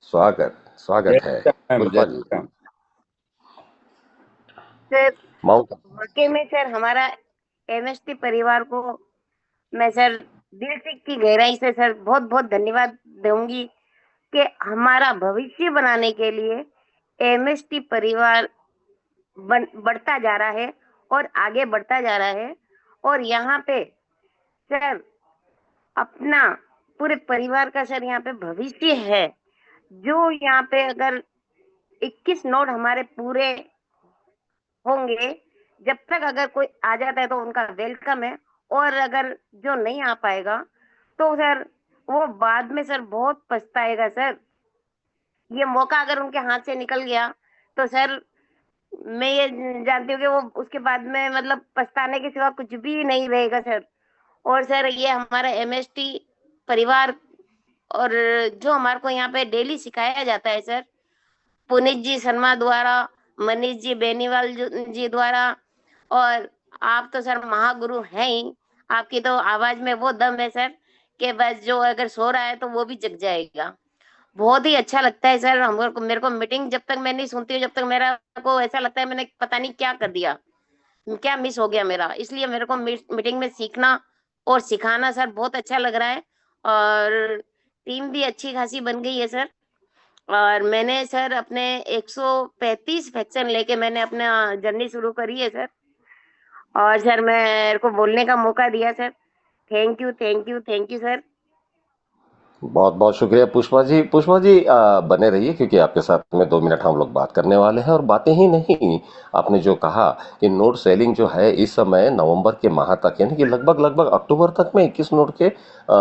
स्वागत स्वागत है मैम, जय पुष्पा जी। श्री राम। सर, माउंट वाकई में सर हमारा एमएसटी परिवार को मैं सर दिल से की गहराई से सर बहुत बहुत धन्यवाद दूंगी कि हमारा भविष्य बनाने के लिए एमएसटी परिवार बढ़ता जा रहा है और आगे बढ़ता जा रहा है। और यहाँ पे सर अपना पूरे परिवार का सर यहाँ पे भविष्य है। जो यहाँ पे अगर 21 नोट हमारे पूरे होंगे, जब तक अगर कोई आ जाता है तो उनका वेलकम है। और अगर जो नहीं आ पाएगा तो सर वो बाद में सर बहुत पछताएगा सर। ये मौका अगर उनके हाथ से निकल गया तो सर मैं ये जानती हूँ कि वो उसके बाद में मतलब पछताने के सिवा कुछ भी नहीं रहेगा सर। और सर ये हमारा एमएसटी परिवार और जो हमारे को यहाँ पे डेली सिखाया जाता है सर, पुनीत जी शर्मा द्वारा, मनीष जी बेनीवाल जी द्वारा। और आप तो सर महागुरु हैं ही। आपकी तो आवाज में वो दम है सर कि बस जो अगर सो रहा है तो वो भी जग जाएगा। बहुत ही अच्छा लगता है सर। हमको मेरे को मीटिंग जब तक मैं नहीं सुनती हूँ, जब तक मेरा को ऐसा लगता है मैंने पता नहीं क्या कर दिया, क्या मिस हो गया मेरा। इसलिए मेरे को मीटिंग में सीखना और सिखाना सर बहुत अच्छा लग रहा है। और टीम भी अच्छी खासी बन गई है सर। और मैंने सर अपने 135 फ्रैक्शन लेके मैंने अपना जर्नी शुरू करी है सर। और सर मेरे को बोलने का मौका दिया sir. Thank you, thank you, thank you sir. बहुत बहुत शुक्रिया पुष्पा जी। पुष्पा जी बने रहिए क्योंकि आपके साथ में 2 मिनट हम लोग बात करने वाले हैं। और बातें ही नहीं, आपने जो कहा कि नोट सेलिंग जो है इस समय नवंबर के माह तक, यानी कि लगभग लगभग अक्टूबर तक में 21 नोट के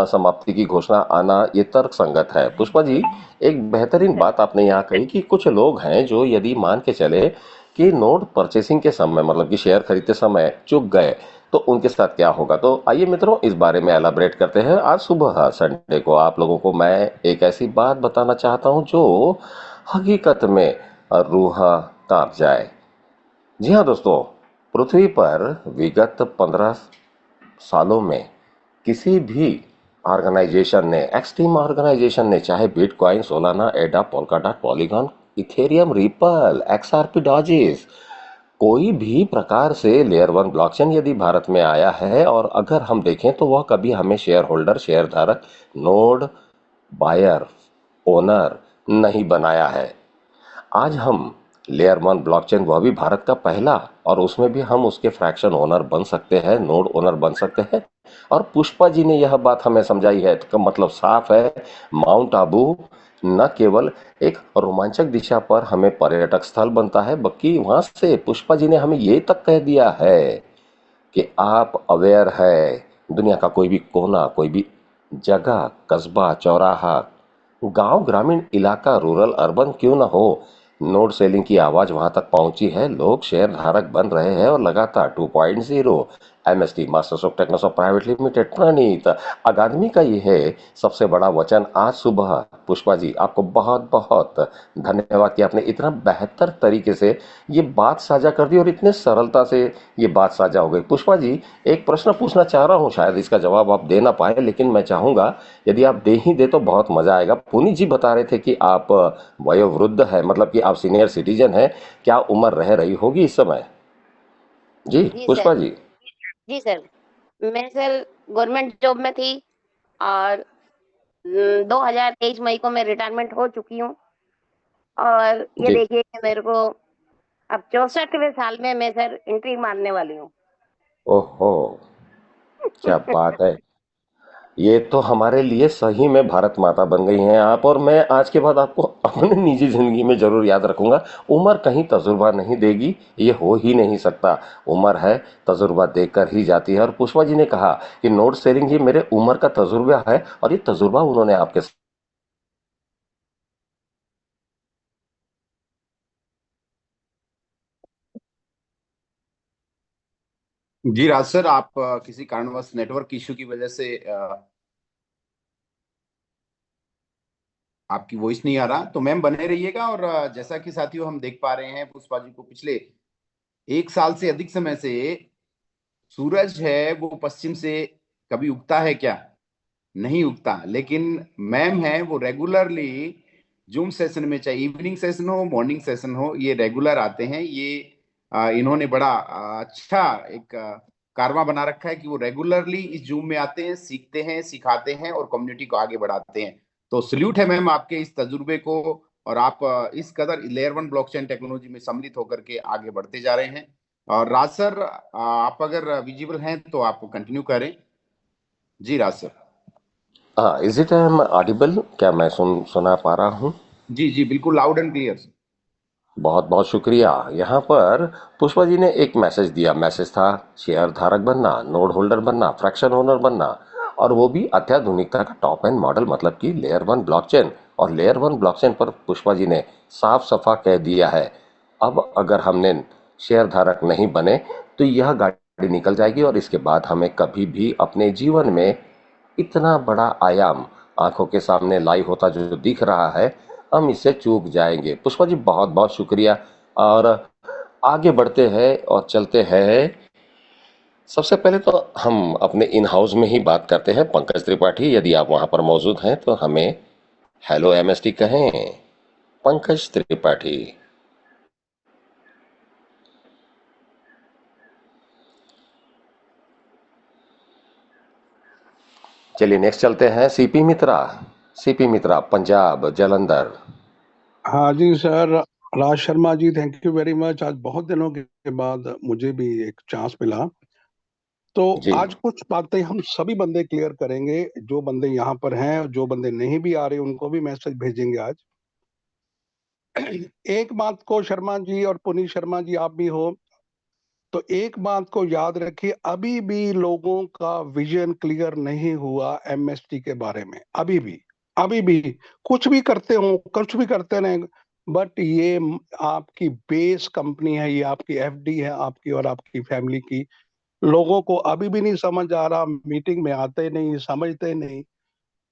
समाप्ति की घोषणा आना ये तर्क संगत है। पुष्पा जी, एक बेहतरीन बात आपने यहाँ कही कि कुछ लोग हैं जो यदि मान के चले कि नोट परचेसिंग के समय, मतलब कि शेयर खरीदते समय चूक गए तो उनके साथ क्या होगा। तो आइए मित्रों, इस बारे में एलाबरेट करते हैं। आज सुबह संडे को आप लोगों को मैं एक ऐसी बात बताना चाहता हूं जो हकीकत में रूह कांप जाए। जी हाँ दोस्तों, पृथ्वी पर विगत 15 सालों में किसी भी ऑर्गेनाइजेशन ने, एक्सट्रीम ऑर्गेनाइजेशन ने, चाहे bitcoin, Solana, Ada, Polkadot, Polygon, Ethereum, Ripple, XRP, डॉजेस, कोई भी प्रकार से लेयर वन ब्लॉकचेन यदि भारत में आया है और अगर हम देखें तो वह कभी हमें शेयर होल्डर, शेयर धारक, नोड बायर, ओनर नहीं बनाया है। आज हम लेयर वन ब्लॉकचेन, वह भी भारत का पहला, और उसमें भी हम उसके फ्रैक्शन ओनर बन सकते हैं, नोड ओनर बन सकते हैं। और पुष्पा जी ने यह बात हमें समझाई है तो मतलब साफ है, माउंट आबू न केवल एक रोमांचक दिशा पर हमें पर्यटक स्थल बनता है, बल्कि वहां से पुष्पा जी ने हमें ये तक कह दिया है कि आप अवेयर है, दुनिया का कोई भी कोना, कोई भी जगह, कस्बा, चौराहा, गांव, ग्रामीण इलाका, रूरल, अर्बन क्यों ना हो, नोट सेलिंग की आवाज वहां तक पहुंची है। लोग शेयर धारक बन रहे हैं और लगातार 2.0 MST, masters of Technos of private limited, Pranit academy का ये है सबसे बड़ा वचन आज सुबह। पुष्पा जी, आपको बहुत बहुत धन्यवाद कि आपने इतना बेहतर तरीके से ये बात साझा कर दी और इतने सरलता से ये बात साझा हो गई। पुष्पा जी, एक प्रश्न पूछना चाह रहा हूँ, शायद इसका जवाब आप दे ना पाए, लेकिन मैं चाहूंगा यदि आप दे ही दे तो बहुत मजा आएगा। पुनीत जी बता रहे थे कि आप वयोवृद्ध है, मतलब कि आप सीनियर सिटीजन है, क्या उम्र रह रही होगी इस समय? जी जी सर। पुष्पा जी। जी सर, मैं सर गवर्नमेंट जॉब में थी। और 2023 मई को मैं रिटायरमेंट हो चुकी हूँ। और ये जी। देखिए कि मेरे को अब 64वें साल में मैं सर एंट्री मारने वाली हूँ। ओहो, क्या बात है। ये तो हमारे लिए सही में भारत माता बन गई हैं आप। और मैं आज के बाद आपको अपने निजी जिंदगी में जरूर याद रखूंगा। उम्र कहीं तजुर्बा नहीं देगी, ये हो ही नहीं सकता। उम्र है, तजुर्बा देकर ही जाती है। और पुष्पा जी ने कहा कि नोट शेयरिंग ये मेरे उम्र का तजुर्बा है, और ये तजुर्बा उन्होंने आपके जी राज सर, आप किसी कारणवश नेटवर्क इशू की वजह से आपकी वॉइस नहीं आ रहा, तो मैम बने रहिएगा। और जैसा कि साथियों हम देख पा रहे हैं, पुष्पा जी को पिछले 1 साल से अधिक समय से सूरज है वो पश्चिम से कभी उगता है क्या? नहीं उगता। लेकिन मैम है वो रेगुलरली जूम सेशन में, चाहे इवनिंग सेशन हो मॉर्निंग सेशन हो, ये रेगुलर आते हैं। ये इन्होंने बड़ा अच्छा एक कारवा बना रखा है कि वो रेगुलरली इस जूम में आते हैं, सीखते हैं, सिखाते हैं और कम्युनिटी को आगे बढ़ाते हैं। तो सल्यूट है मैम आपके इस तजुर्बे को, और आप इस कदर लेयर 1 ब्लॉकचेन टेक्नोलॉजी में सम्मिलित होकर के आगे बढ़ते जा रहे हैं। और राज सर, आप अगर विजिबल हैं तो आप कंटिन्यू करें। जी राज सर। हाँ, इज इट एम ऑडिबल? क्या मैं सुना पा रहा हूँ? जी जी, बिल्कुल लाउड एंड क्लियर। बहुत बहुत शुक्रिया। यहाँ पर पुष्पा जी ने एक मैसेज दिया। मैसेज था शेयर धारक बनना, नोड होल्डर बनना, फ्रैक्शन ओनर बनना, और वो भी अत्याधुनिकता का टॉप एंड मॉडल, मतलब कि लेयर 1 ब्लॉकचेन। और लेयर 1 ब्लॉकचेन पर पुष्पा जी ने साफ सफा कह दिया है, अब अगर हमने शेयर धारक नहीं बने तो यह गाड़ी निकल जाएगी और इसके बाद हमें कभी भी अपने जीवन में इतना बड़ा आयाम आंखों के सामने लाइव होता जो दिख रहा है, हम इससे चूक जाएंगे। पुष्पा जी बहुत बहुत शुक्रिया। और आगे बढ़ते हैं और चलते हैं। सबसे पहले तो हम अपने इन हाउस में ही बात करते हैं। पंकज त्रिपाठी, यदि आप वहां पर मौजूद हैं तो हमें हेलो एमएसटी कहें। पंकज त्रिपाठी। चलिए नेक्स्ट चलते हैं। सीपी मित्रा। सीपी मित्रा, पंजाब जलंधर। हाँ जी sir, Raj Sharma ji, thank you very much. आज बहुत दिनों के बाद मुझे भी एक चांस मिला, तो जी आज कुछ बातें हम सभी बंदे क्लियर करेंगे। जो बंदे यहाँ पर हैं, जो बंदे नहीं भी आ रहे, उनको भी मैसेज भेजेंगे आज। एक बात को शर्मा जी और पुनीत शर्मा जी, आप भी हो, तो एक बात को याद रखिए, अभी भी लोगों का विजन क्लियर नहीं हुआ एमएसटी के बारे में। अभी भी कुछ भी करते हो, कुछ भी करते रहे, बट ये आपकी बेस कंपनी है, ये आपकी एफडी है, आपकी और आपकी फैमिली की। लोगों को अभी भी नहीं समझ आ रहा, मीटिंग में आते नहीं, समझते नहीं।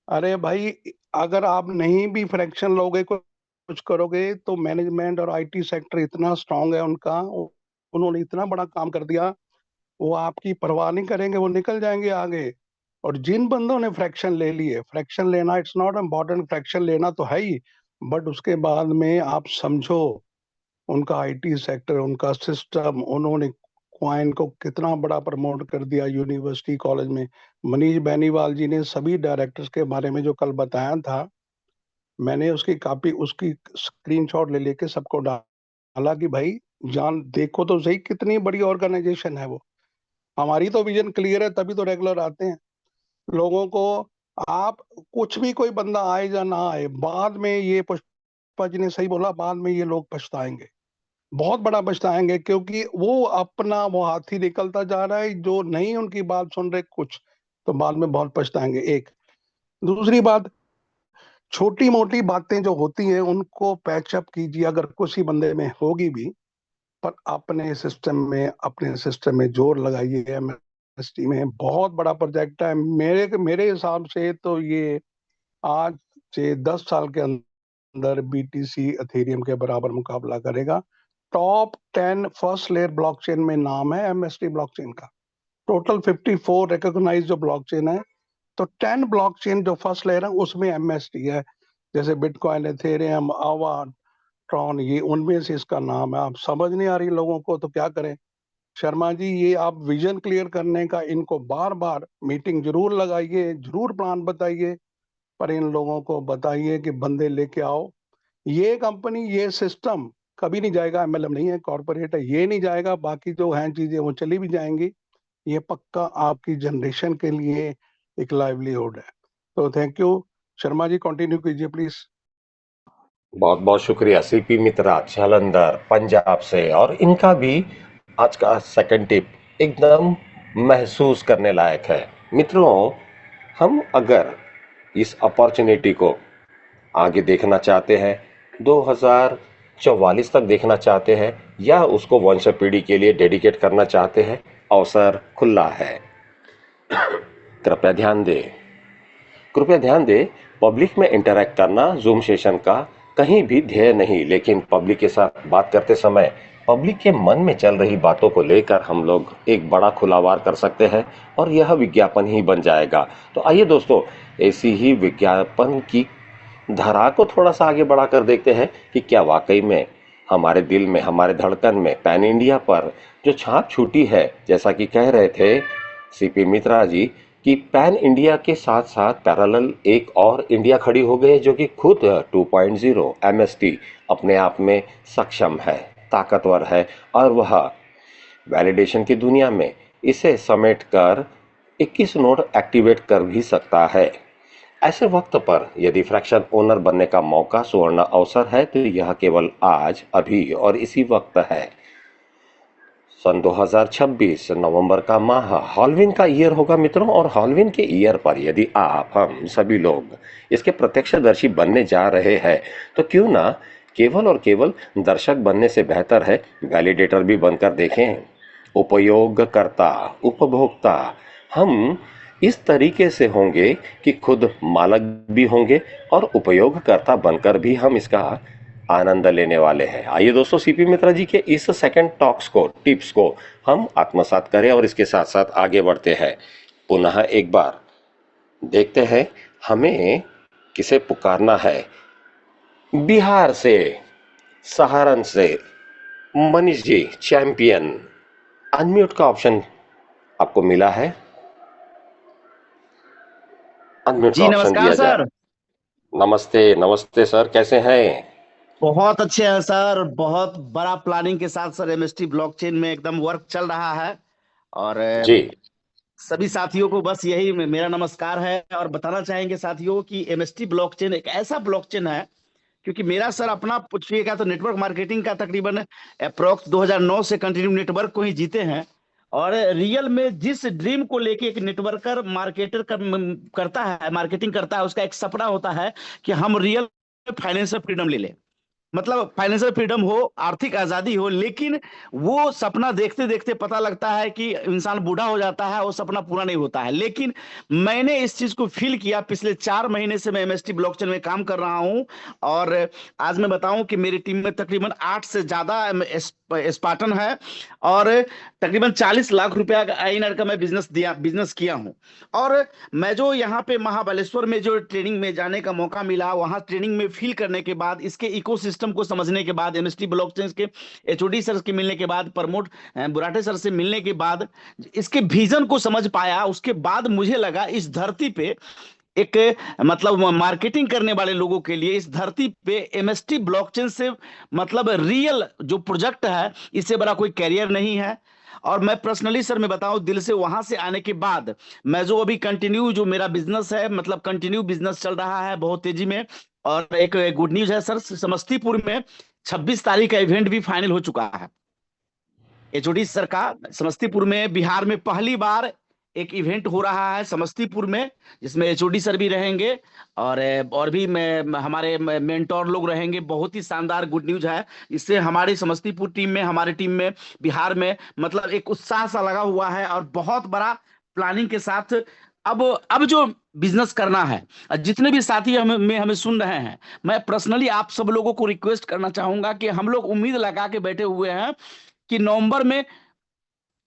अरे भाई, अगर आप नहीं भी फ्रैक्शन लोगे, कुछ करोगे, तो मैनेजमेंट और आईटी सेक्टर इतना स्ट्रांग है उनका, उन्होंने इतना बड़ा काम कर दिया, वो आपकी परवाह नहीं करेंगे, वो निकल जाएंगे आगे। और जिन बंदों ने फ्रैक्शन ले लिए, फ्रैक्शन लेना इट्स नॉट इम्पोर्टेंट, फ्रैक्शन लेना तो है ही, बट उसके बाद में आप समझो उनका आईटी सेक्टर, उनका सिस्टम, उन्होंने क्वाइन को कितना बड़ा प्रमोट कर दिया यूनिवर्सिटी कॉलेज में। मनीष बेनीवाल जी ने सभी डायरेक्टर्स के बारे में जो कल बताया था, मैंने उसकी कॉपी, उसकी स्क्रीनशॉट ले लेके सबको डाला कि भाई जान देखो तो सही, कितनी बड़ी ऑर्गेनाइजेशन है वो। हमारी तो विजन क्लियर है, तभी तो रेगुलर आते हैं लोगों को। आप कुछ भी, कोई बंदा आए या ना आए, बाद में ये पुष्पा जी ने सही बोला, बाद में ये लोग पछताएंगे, बहुत बड़ा पछताएंगे, क्योंकि वो अपना वो हाथी निकलता जा रहा है। जो नहीं उनकी बात सुन रहे कुछ, तो बाद में बहुत पछताएंगे। एक दूसरी बात, छोटी मोटी बातें जो होती हैं उनको पैचअप कीजिए, अगर कुछ ही बंदे में होगी भी, पर अपने सिस्टम में जोर लगाइए। एमएसटी में बहुत बड़ा प्रोजेक्ट है, मेरे मेरे हिसाब से तो ये आज से 10 साल के अंदर बीटीसी एथेरियम के बराबर मुकाबला करेगा। टॉप 10 फर्स्ट लेयर ब्लॉकचेन में नाम है एमएसटी ब्लॉकचेन का। टोटल 54 रिकॉग्नाइज्ड जो ब्लॉकचेन है, तो 10 ब्लॉकचेन जो फर्स्ट लेयर है उसमें एमएसटी है। जैसे बिटकॉइन, एथेरियम, आवा, ट्रॉन, ये उनमें से इसका नाम है। आप समझ नहीं आ रही लोगों को तो क्या करें। शर्मा जी, ये आप विजन क्लियर करने का इनको बार बार मीटिंग जरूर लगाइए, जरूर प्लान बताइए, पर इन लोगों को बताइए कि बंदे लेके आओ। ये कंपनी, ये सिस्टम कभी नहीं जाएगा, एमएलएम नहीं है, कॉर्पोरेट है, ये नहीं जाएगा। बाकी जो हैं चीजें वो चली भी जाएंगी, ये पक्का आपकी जनरेशन के लिए एक लाइवलीहुड है। तो thank you. Sharma ji continue कीजिए प्लीज। बहुत बहुत शुक्रिया। सीपी मित्रा जालंधर पंजाब से। और इनका भी आज का सेकंड टिप एकदम महसूस करने लायक है। मित्रों, हम अगर इस अपॉर्चुनिटी को आगे देखना चाहते हैं, 2044 तक देखना चाहते हैं, या उसको वंश पीढ़ी के लिए डेडिकेट करना चाहते हैं, अवसर खुला है। कृपया ध्यान दें। कृपया ध्यान दें, पब्लिक में इंटरैक्ट करना जूम सेशन का कहीं भी ध्येय नहीं, लेकिन पब्लिक के साथ बात करते समय पब्लिक के मन में चल रही बातों को लेकर हम लोग एक बड़ा खुलावार कर सकते हैं और यह विज्ञापन ही बन जाएगा। तो आइए दोस्तों, ऐसी ही विज्ञापन की धरा को थोड़ा सा आगे बढ़ाकर देखते हैं कि क्या वाकई में हमारे दिल में, हमारे धड़कन में पैन इंडिया पर जो छाप छूटी है, जैसा कि कह रहे थे सीपी मित्रा जी कि पैन इंडिया के साथ साथ पैरेलल एक और इंडिया खड़ी हो गई है जो कि खुद 2.0 एमएसटी अपने आप में सक्षम है, ताकतवर है और वह वैलिडेशन की दुनिया में इसे समेट कर 21 नोड एक्टिवेट कर भी सकता है। ऐसे वक्त पर यदि फ्रैक्शन ओनर बनने का मौका, सुवर्ण अवसर है तो यह केवल आज, अभी और इसी वक्त है। सन 2026 नवंबर का माह हॉलवीन का ईयर होगा मित्रों, और हॉलवीन के ईयर पर यदि आप, हम सभी लोग इसके प्रत्यक्षदर्शी बनने जा रहे हैं तो क्यों ना केवल और केवल दर्शक बनने से बेहतर है वैलिडेटर भी बनकर देखें। उपयोगकर्ता, उपभोक्ता हम इस तरीके से होंगे कि खुद मालक भी होंगे और उपयोगकर्ता बनकर भी हम इसका आनंद लेने वाले हैं। आइए दोस्तों, सीपी मित्रा जी के इस सेकंड टॉक्स को, टिप्स को हम आत्मसात करें और इसके साथ साथ आगे बढ़ते हैं। पुनः एक बार देखते हैं हमें किसे पुकारना है। बिहार से, सहारन से मनीष जी, चैंपियन, अनम्यूट का ऑप्शन आपको मिला है, अनम्यूट का जी ऑप्शन नमस्कार दिया जाए। सर। नमस्ते, नमस्ते सर, कैसे हैं? बहुत अच्छे हैं सर। बहुत बड़ा प्लानिंग के साथ सर एमएसटी ब्लॉकचेन में एकदम वर्क चल रहा है। और जी सभी साथियों को बस यही मेरा नमस्कार है। और बताना चाहेंगे साथियों कि एमएसटी ब्लॉकचेन एक ऐसा ब्लॉकचेन है, क्योंकि मेरा सर अपना पूछिएगा तो नेटवर्क मार्केटिंग का तकरीबन अप्रोक्स 2009 से कंटिन्यू नेटवर्क को ही जीते हैं। और रियल में जिस ड्रीम को लेके एक नेटवर्कर मार्केटर करता है, मार्केटिंग करता है, उसका एक सपना होता है कि हम रियल फाइनेंशियल फ्रीडम ले लें। मतलब फाइनेंशियल फ्रीडम हो, आर्थिक आजादी हो। लेकिन वो सपना देखते देखते पता लगता है कि इंसान बूढ़ा हो जाता है, वो सपना पूरा नहीं होता है। लेकिन मैंने इस चीज को फील किया। पिछले 4 महीने से मैं एमएसटी ब्लॉकचेन में काम कर रहा हूं। और आज मैं बताऊं कि मेरी टीम में तकरीबन 8 से ज्यादा स्पार्टन है। और तकरीबन 40 लाख रुपया का आईएनआर का मैं बिजनेस किया हूं। और मैं जो यहाँ पे महाबलेश्वर में जो ट्रेनिंग में जाने का मौका मिला, वहां ट्रेनिंग में फील करने के बाद, इसके इकोसिस्टम को समझने के बाद, एमएसटी ब्लॉकचेन के एचओडी सर के मिलने के बाद, प्रमोद बुराटे सर से मिलने के बाद, इसके विजन को समझ पाया, उसके बाद मुझे लगा इस धरती पे एक मतलब मार्केटिंग करने वाले लोगों के लिए इस धरती पे एमएसटी ब्लॉकचेन से मतलब रियल जो प्रोजेक्ट है, इससे बड़ा कोई कैरियर नहीं है। और मैं पर्सनली सर मैं बताऊं, दिल से वहां से आने के बाद मैं जो अभी कंटिन्यू जो मेरा बिजनेस है, मतलब कंटिन्यू बिजनेस चल रहा है बहुत तेजी में। और एक गुड न्यूज है सर, समस्तीपुर में 26 तारीख का इवेंट भी फाइनल हो चुका है एचओडी सर का। समस्तीपुर में बिहार में पहली बार एक इवेंट हो रहा है समस्तीपुर में, जिसमें एचओडी सर भी रहेंगे और भी हमारे मेंटोर लोग रहेंगे। बहुत ही शानदार गुड न्यूज है। इससे हमारी समस्तीपुर टीम में, हमारी टीम में, बिहार में मतलब एक उत्साह सा लगा हुआ है। और बहुत बड़ा प्लानिंग के साथ अब जो बिजनेस करना है, जितने भी साथी हमें सुन रहे हैं, मैं पर्सनली आप सब लोगों को रिक्वेस्ट करना चाहूंगा कि हम लोग उम्मीद लगा के बैठे हुए हैं कि नवंबर में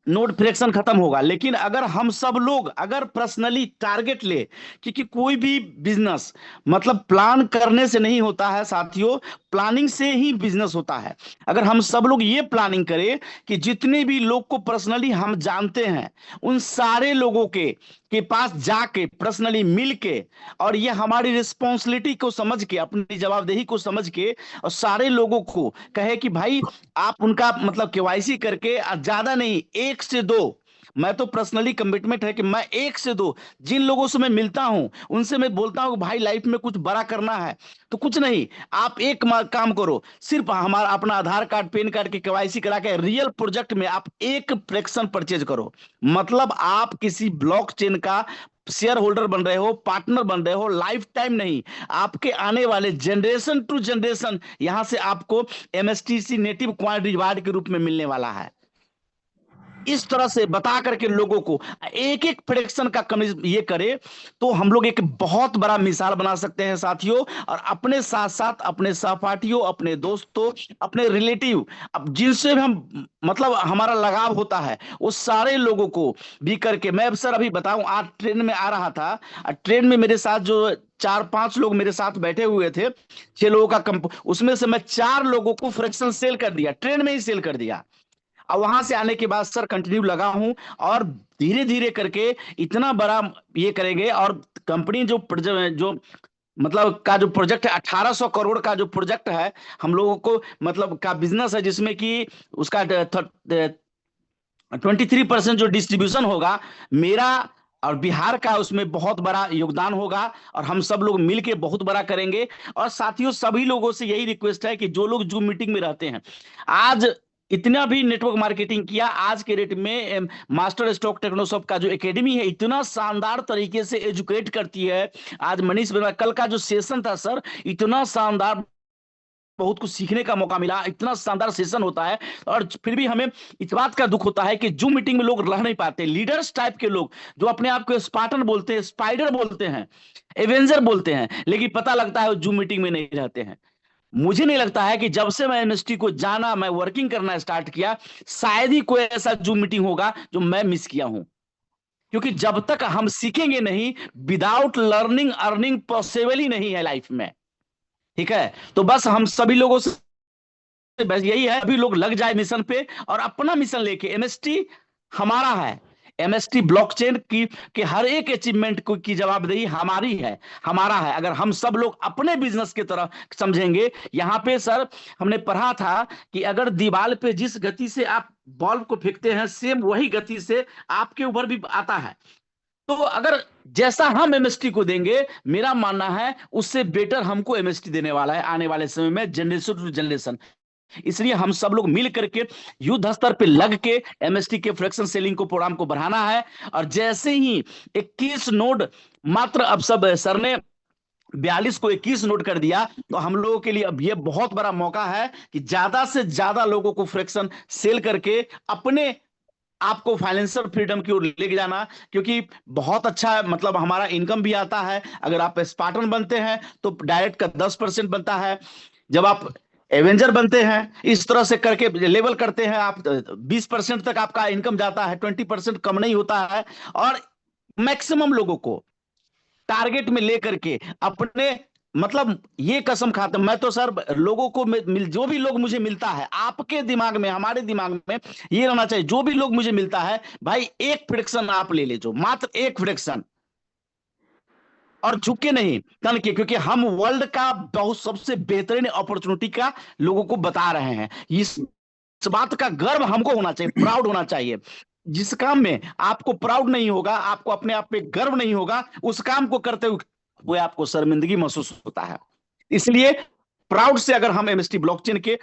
नोट फ्रैक्शन खत्म होगा। लेकिन अगर हम सब लोग अगर पर्सनली टारगेट ले, क्योंकि कोई भी बिजनेस मतलब प्लान करने से नहीं होता है साथियों, प्लानिंग से ही बिजनेस होता है। अगर हम सब लोग ये प्लानिंग करें कि जितने भी लोग को पर्सनली हम जानते हैं, उन सारे लोगों के पास जाके पर्सनली मिल के, और ये हमारी रिस्पॉन्सिबिलिटी को समझ के, अपनी जवाबदेही को समझ के, और सारे लोगों को कहे कि भाई आप उनका मतलब केवाईसी करके, ज्यादा नहीं 1 से 2, मैं तो पर्सनली कमिटमेंट है कि मैं 1 से 2 जिन लोगों से मैं मिलता हूं उनसे मैं बोलता हूं कि भाई लाइफ में कुछ बड़ा करना है तो कुछ नहीं, आप एक काम करो, सिर्फ हमारा अपना आधार कार्ड, पैन कार्ड की केवाईसी करा के रियल प्रोजेक्ट में आप एक फ्रैक्शन परचेज करो। मतलब आप किसी ब्लॉकचेन का शेयर होल्डर बन रहे हो, पार्टनर बन रहे हो, लाइफ टाइम नहीं, आपके आने वाले जनरेशन टू जनरेशन यहां से आपको एमएसटीसी नेटिव क्वाइट रिवार्ड के रूप में मिलने वाला है। इस तरह से बता करके लोगों को एक एक प्रेडिक्शन का कम ये करे तो हम लोग एक बहुत बड़ा मिसाल बना सकते हैं साथियों। और अपने साथ साथ अपने सहपाठियों, अपने दोस्तों, अपने रिलेटिव, अब जिनसे भी हम मतलब हमारा लगाव होता है वो सारे लोगों को भी करके, मैं सर अभी बताऊं, आज ट्रेन में आ रहा था, ट्रेन में मेरे साथ जो 4-5 लोग मेरे साथ बैठे हुए थे, 6 लोगों का कंप, उसमें से मैं 4 लोगों को फ्रैक्शन सेल कर दिया, ट्रेन में ही सेल कर दिया। और वहां से आने के बाद सर कंटिन्यू लगा हूं और धीरे धीरे करके इतना बड़ा ये करेंगे। और कंपनी जो मतलब का जो प्रोजेक्ट है, 1800 करोड़ का जो प्रोजेक्ट है हम लोगों को, मतलब का बिजनेस है, जिसमें कि उसका 23% जो डिस्ट्रीब्यूशन होगा मेरा और बिहार का, उसमें बहुत बड़ा योगदान होगा और हम सब लोग मिलके बहुत बड़ा करेंगे। और साथियों सभी लोगों से यही रिक्वेस्ट है कि जो लोग जूम मीटिंग में रहते हैं, आज इतना भी नेटवर्क मार्केटिंग किया, आज के रेट में मास्टर स्टॉक टेक्नोसॉफ्ट का जो एकेडमी है इतना शानदार तरीके से एजुकेट करती है। आज मनीष वर्मा, कल का जो सेशन था सर, इतना शानदार, बहुत कुछ सीखने का मौका मिला, इतना शानदार सेशन होता है। और फिर भी हमें इस बात का दुख होता है कि जूम मीटिंग में लोग रह नहीं पाते, लीडर्स टाइप के लोग जो अपने आप को स्पार्टन बोलते हैं, स्पाइडर बोलते हैं, एवेंजर बोलते हैं, लेकिन पता लगता है वो जूम मीटिंग में नहीं रहते हैं। मुझे नहीं लगता है कि जब से मैं एमएसटी को जाना, मैं वर्किंग करना स्टार्ट किया, शायद ही कोई ऐसा जूम मीटिंग होगा जो मैं मिस किया हूं। क्योंकि जब तक हम सीखेंगे नहीं, विदाउट लर्निंग अर्निंग पॉसिबल ही नहीं है लाइफ में। ठीक है, तो बस हम सभी लोगों से बस यही है, अभी लोग लग जाए मिशन पे और अपना मिशन लेके, एमएसटी हमारा है, एमएसटी ब्लॉकचेन की हर एक अचीवमेंट को की जवाबदेही हमारी है, हमारा है। अगर हम सब लोग अपने बिजनेस की तरह समझेंगे, यहाँ पे सर हमने पढ़ा था कि अगर दीवार पे जिस गति से आप बॉल को फेंकते हैं, सेम वही गति से आपके ऊपर भी आता है। तो अगर जैसा हम एमएसटी को देंगे, मेरा मानना है उससे बेटर हमको एमएसटी देने वाला है आने वाले समय में, जनरेशन टू जनरेशन। इसलिए हम सब लोग मिल करके युद्ध स्तर पे लग के एमएसटी के फ्रैक्शन सेलिंग को प्रोग्राम को बढ़ाना है। और जैसे ही 21 नोड, मात्र अब सब सर ने 42 को 21 नोट कर दिया, तो हम लोगों के लिए अब ये बहुत बड़ा मौका है कि ज्यादा से ज्यादा लोगों को फ्रैक्शन सेल करके अपने आपको फाइनेंशियल फ्रीडम की ओर लेके जाना। क्योंकि बहुत अच्छा मतलब हमारा इनकम भी आता है। अगर आप स्पार्टन बनते हैं तो डायरेक्ट का 10% बनता है, जब आप एवेंजर बनते हैं इस तरह से करके लेवल करते हैं आप, 20% तक आपका इनकम जाता है, 20% कम नहीं होता है। और मैक्सिमम लोगों को टारगेट में लेकर के अपने, मतलब ये कसम खाता मैं तो सर, लोगों को जो भी लोग मुझे मिलता है, आपके दिमाग में हमारे दिमाग में ये रहना चाहिए, जो भी लोग मुझे मिलता है भाई, एक फ्रैक्शन आप ले लीजिए, मात्र एक फ्रैक्शन, और झुके नहीं तन के, क्योंकि हम वर्ल्ड का बहुत सबसे बेहतरीन अपॉर्चुनिटी का लोगों को बता रहे हैं। इस बात का गर्व हमको होना चाहिए, प्राउड होना चाहिए। जिस काम में आपको प्राउड नहीं होगा, आपको अपने आप पे गर्व नहीं होगा, उस काम को करते हुए आपको शर्मिंदगी महसूस होता है। इसलिए प्राउड से अगर हम एमएसटी ब्लॉकचेन के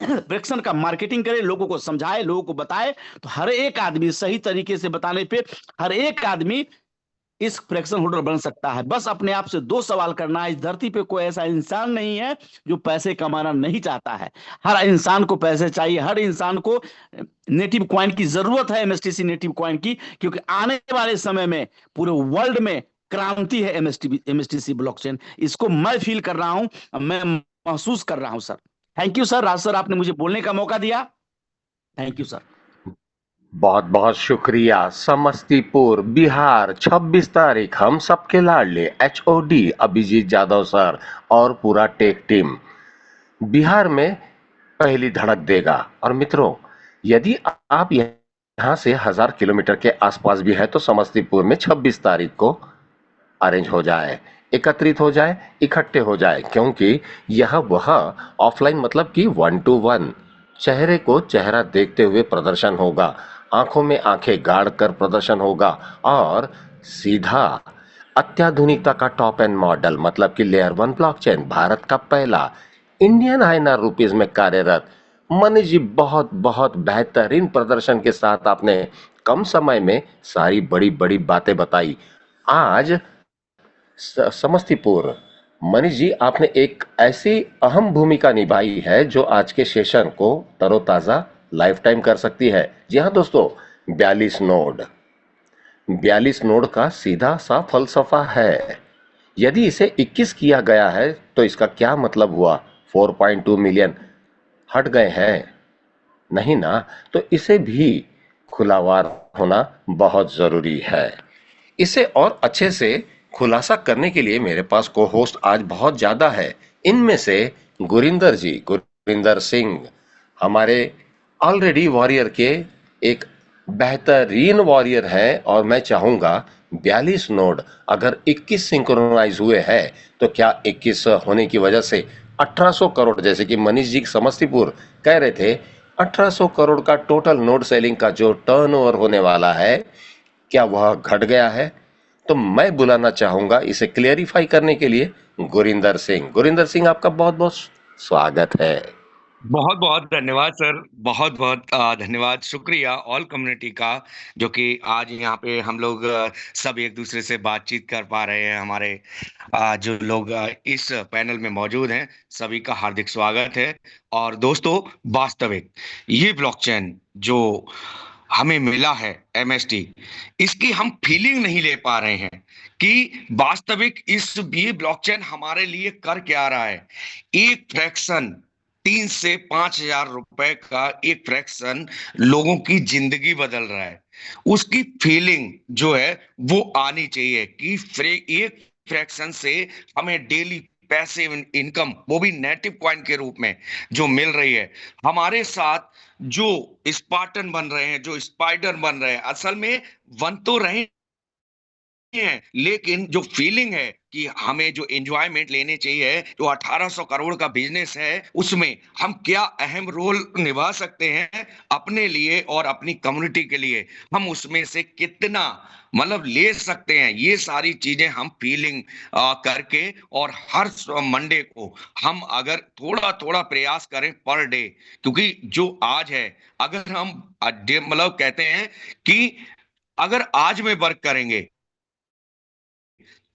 फ्रैक्शन का मार्केटिंग करें, लोगों को समझाए, लोगों को बताए, तो हर एक आदमी सही तरीके से बताने पे हर एक आदमी इस फ्रैक्शन होल्डर बन सकता है। बस अपने आप से 2 सवाल करना है, इस धरती पे कोई ऐसा इंसान नहीं है जो पैसे कमाना नहीं चाहता है। हर इंसान को पैसे चाहिए, हर इंसान को नेटिव कॉइन की जरूरत है, एमएसटीसी नेटिव कॉइन की, क्योंकि आने वाले समय में पूरे वर्ल्ड में क्रांति है एमएसटीसी ब्लॉकचेन। इसको मैं फील कर रहा हूं, मैं महसूस कर रहा हूं sir. Thank you sir, Raj sir आपने मुझे बोलने का मौका दिया, थैंक यू सर। बहुत बहुत शुक्रिया। समस्तीपुर बिहार 26 तारीख हम सबके लाडले एचओडी अभिजीत यादव सर और पूरा टेक टीम बिहार में पहली धड़क देगा। और मित्रों, यदि आप यहाँ से 1000 किलोमीटर के आसपास भी है तो समस्तीपुर में 26 तारीख को अरेंज हो जाए, एकत्रित हो जाए, इकट्ठे हो जाए, क्योंकि यह वह ऑफलाइन मतलब कि 1 to 1 चेहरे को चेहरा देखते हुए प्रदर्शन होगा, आंखों में आंखें गाड़ कर प्रदर्शन होगा और सीधा अत्याधुनिकता का टॉप एंड मॉडल मतलब कि लेयर 1 ब्लॉकचेन, भारत का पहला इंडियन INR रुपीज में कार्यरत। मनीष जी बहुत बहुत बेहतरीन प्रदर्शन के साथ आपने कम समय में सारी बड़ी बड़ी बातें बताई। आज समस्तीपुर मनीष जी आपने एक ऐसी अहम भूमिका निभाई है जो आज के सेशन को तरोताजा लाइफ टाइम कर सकती है। जी हाँ दोस्तों, 42 नोड। 42 नोड का सीधा सा फलसफा है। यदि इसे 21 किया गया है तो इसका क्या मतलब हुआ? 4.2 मिलियन हट गए हैं? नहीं ना। तो इसे भी खुलावार होना बहुत जरूरी है। इसे और अच्छे से खुलासा करने के लिए मेरे पास को होस्ट आज बहुत ज्यादा है। इनमें से गुरिंदर सिंह हमारे ऑलरेडी वॉरियर के एक बेहतरीन वॉरियर है, और मैं चाहूंगा 42 नोड अगर 21 सिंक्रोनाइज हुए हैं तो क्या 21 होने की वजह से 1800 करोड़, जैसे कि मनीष जी समस्तीपुर कह रहे थे, 1800 करोड़ का टोटल नोड सेलिंग का जो टर्नओवर होने वाला है, क्या वह घट गया है? तो मैं बुलाना चाहूंगा इसे क्लियरिफाई करने के लिए गुरिंदर सिंह आपका बहुत बहुत स्वागत है। बहुत बहुत धन्यवाद सर। बहुत बहुत धन्यवाद, शुक्रिया ऑल कम्युनिटी का, जो कि आज यहाँ पे हम लोग सब एक दूसरे से बातचीत कर पा रहे हैं। हमारे जो लोग इस पैनल में मौजूद हैं, सभी का हार्दिक स्वागत है। और दोस्तों, वास्तविक ये ब्लॉकचेन जो हमें मिला है, एमएसटी, इसकी हम फीलिंग नहीं ले पा रहे हैं कि वास्तविक इस ये ब्लॉकचेन हमारे लिए कर क्या रहा है। एक फ्रैक्शन, 3 से 5 हजार रुपए का एक फ्रैक्शन लोगों की जिंदगी बदल रहा है। उसकी फीलिंग जो है वो आनी चाहिए कि एक फ्रैक्शन से हमें डेली पैसे इनकम, वो भी नेटिव कॉइन के रूप में जो मिल रही है। हमारे साथ जो स्पार्टन बन रहे हैं, जो स्पाइडर बन रहे हैं, असल में बन तो रहे हैं, लेकिन जो फीलिंग है कि हमें जो एंजॉयमेंट लेने चाहिए, जो 1800 करोड़ का बिजनेस है, उसमें हम क्या अहम रोल निभा सकते हैं अपने लिए और अपनी कम्युनिटी के लिए, हम उसमें से कितना मतलब ले सकते हैं, ये सारी चीजें हम फीलिंग करके, और हर मंडे को हम अगर थोड़ा थोड़ा प्रयास करें पर डे, क्योंकि जो आज है, अगर हम मतलब कहते हैं कि अगर आज में वर्क करेंगे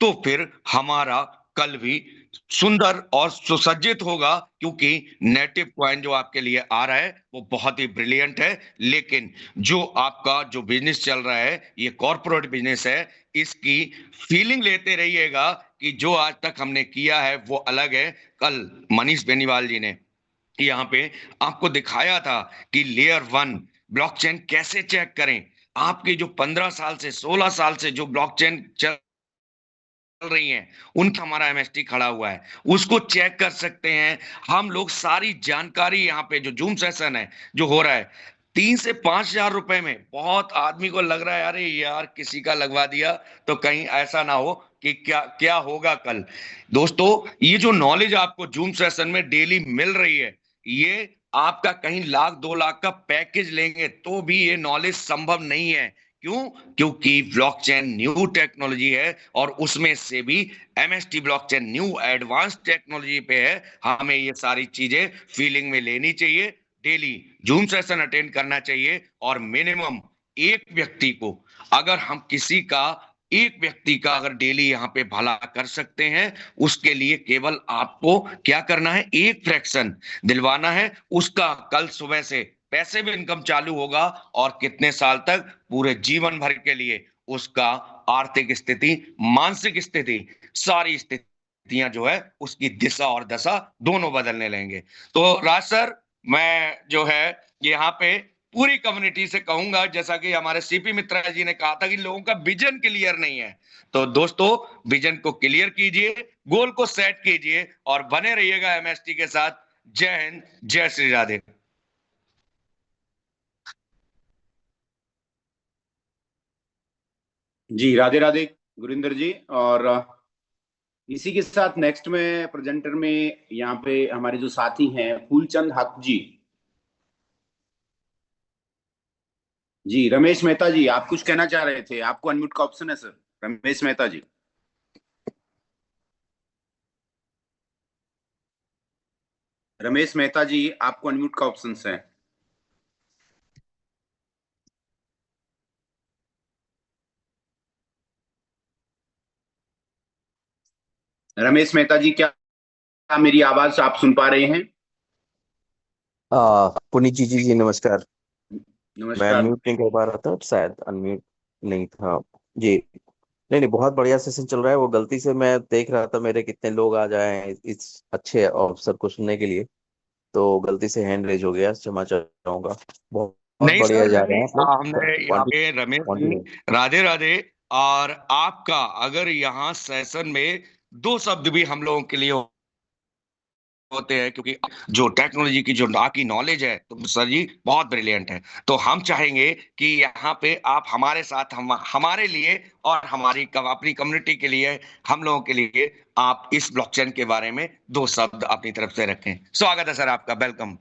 तो फिर हमारा कल भी सुंदर और सुसज्जित होगा, क्योंकि नेटिव कॉइन जो आपके लिए आ रहा है वो बहुत ही ब्रिलियंट है। लेकिन जो आपका जो बिजनेस चल रहा है, ये कॉर्पोरेट बिजनेस है, इसकी फीलिंग लेते रहिएगा कि जो आज तक हमने किया है वो अलग है। कल मनीष बेनीवाल जी ने यहाँ पे आपको दिखाया था कि लेयर 1 ब्लॉकचेन कैसे चेक करें। आपके जो 15 साल से 16 साल से जो ब्लॉकचेन चल रही हैं, उनका हमारा एमएसटी खड़ा हुआ है, उसको चेक कर सकते हैं हम लोग। सारी जानकारी यहाँ पे जो जूम सेशन है जो हो रहा है, 3 से 5 हजार रुपए में, बहुत आदमी को लग रहा है अरे यार किसी का लगवा दिया तो कहीं ऐसा ना हो कि क्या क्या होगा कल। दोस्तों, ये जो नॉलेज आपको जूम सेशन में डेली मिल रही है, ये आपका कहीं लाख 2 लाख का पैकेज लेंगे तो भी ये नॉलेज संभव नहीं है। क्यों? क्योंकि ब्लॉकचेन न्यू टेक्नोलॉजी है, और उसमें से भी MST blockchain new advance technology पे है। हमें ये सारी चीजें फीलिंग में लेनी चाहिए, डेली जूम सेशन अटेंड करना चाहिए, और मिनिमम एक व्यक्ति को, अगर हम किसी का एक व्यक्ति का अगर डेली यहाँ पे भला कर सकते हैं, उसके लिए केवल आपको क्या करना है, एक फ्रैक्शन दिलवाना है, उसका कल सुबह से पैसे भी इनकम चालू होगा, और कितने साल तक, पूरे जीवन भर के लिए उसका आर्थिक स्थिति, मानसिक स्थिति, सारी स्थितियां जो है उसकी दिशा और दशा दोनों बदलने लेंगे। तो राज सर, मैं जो है यहाँ पे पूरी कम्युनिटी से कहूंगा, जैसा कि हमारे सीपी मित्रा जी ने कहा था कि लोगों का विजन क्लियर नहीं है, तो दोस्तों विजन को क्लियर कीजिए, गोल को सेट कीजिए, और बने रहिएगा एमएसटी के साथ। जय हिंद, जय श्री राधे। जी राधे राधे गुरिंदर जी। और इसी के साथ नेक्स्ट में प्रेजेंटर में यहाँ पे हमारे जो साथी हैं, फूलचंद हक जी। जी रमेश मेहता जी, आप कुछ कहना चाह रहे थे, आपको अनम्यूट का ऑप्शन है सर। रमेश मेहता जी। रमेश मेहता जी, आपको अनम्यूट का ऑप्शन है। रमेश मेहता जी, क्या मेरी आवाज आप सुन पा रहे हैं? पुनीत जी, जी जी नमस्कार। मैं नमस्कार। अनम्यूट नहीं कर पा रहा था, शायद अनम्यूट नहीं था जी। नहीं नहीं, बहुत बढ़िया सेशन चल रहा है। वो गलती से मैं देख रहा था मेरे कितने लोग आ जाए हैं इस अच्छे अवसर को सुनने के लिए, तो गलती से हैंड रेज हो गया, क्षमा चाहूंगा। बहुत बहुत नहीं बढ़िया सर, जा रहे नहीं, हैं आप लोग। हमने यहाँ पे रमेश जी, कंटिन्यू। राधे राधे। और आपका अगर यहाँ सेशन में दो शब्द भी हम लोगों के लिए होते हैं, क्योंकि जो टेक्नोलॉजी की जो आपकी नॉलेज है तो सर जी बहुत ब्रिलियंट है। तो हम चाहेंगे कि यहाँ पे आप हमारे साथ, हमारे लिए और अपनी कम्युनिटी के लिए, हम लोगों के लिए आप इस ब्लॉकचेन के बारे में दो शब्द अपनी तरफ से रखें। स्वागत है सर आपका, वेलकम।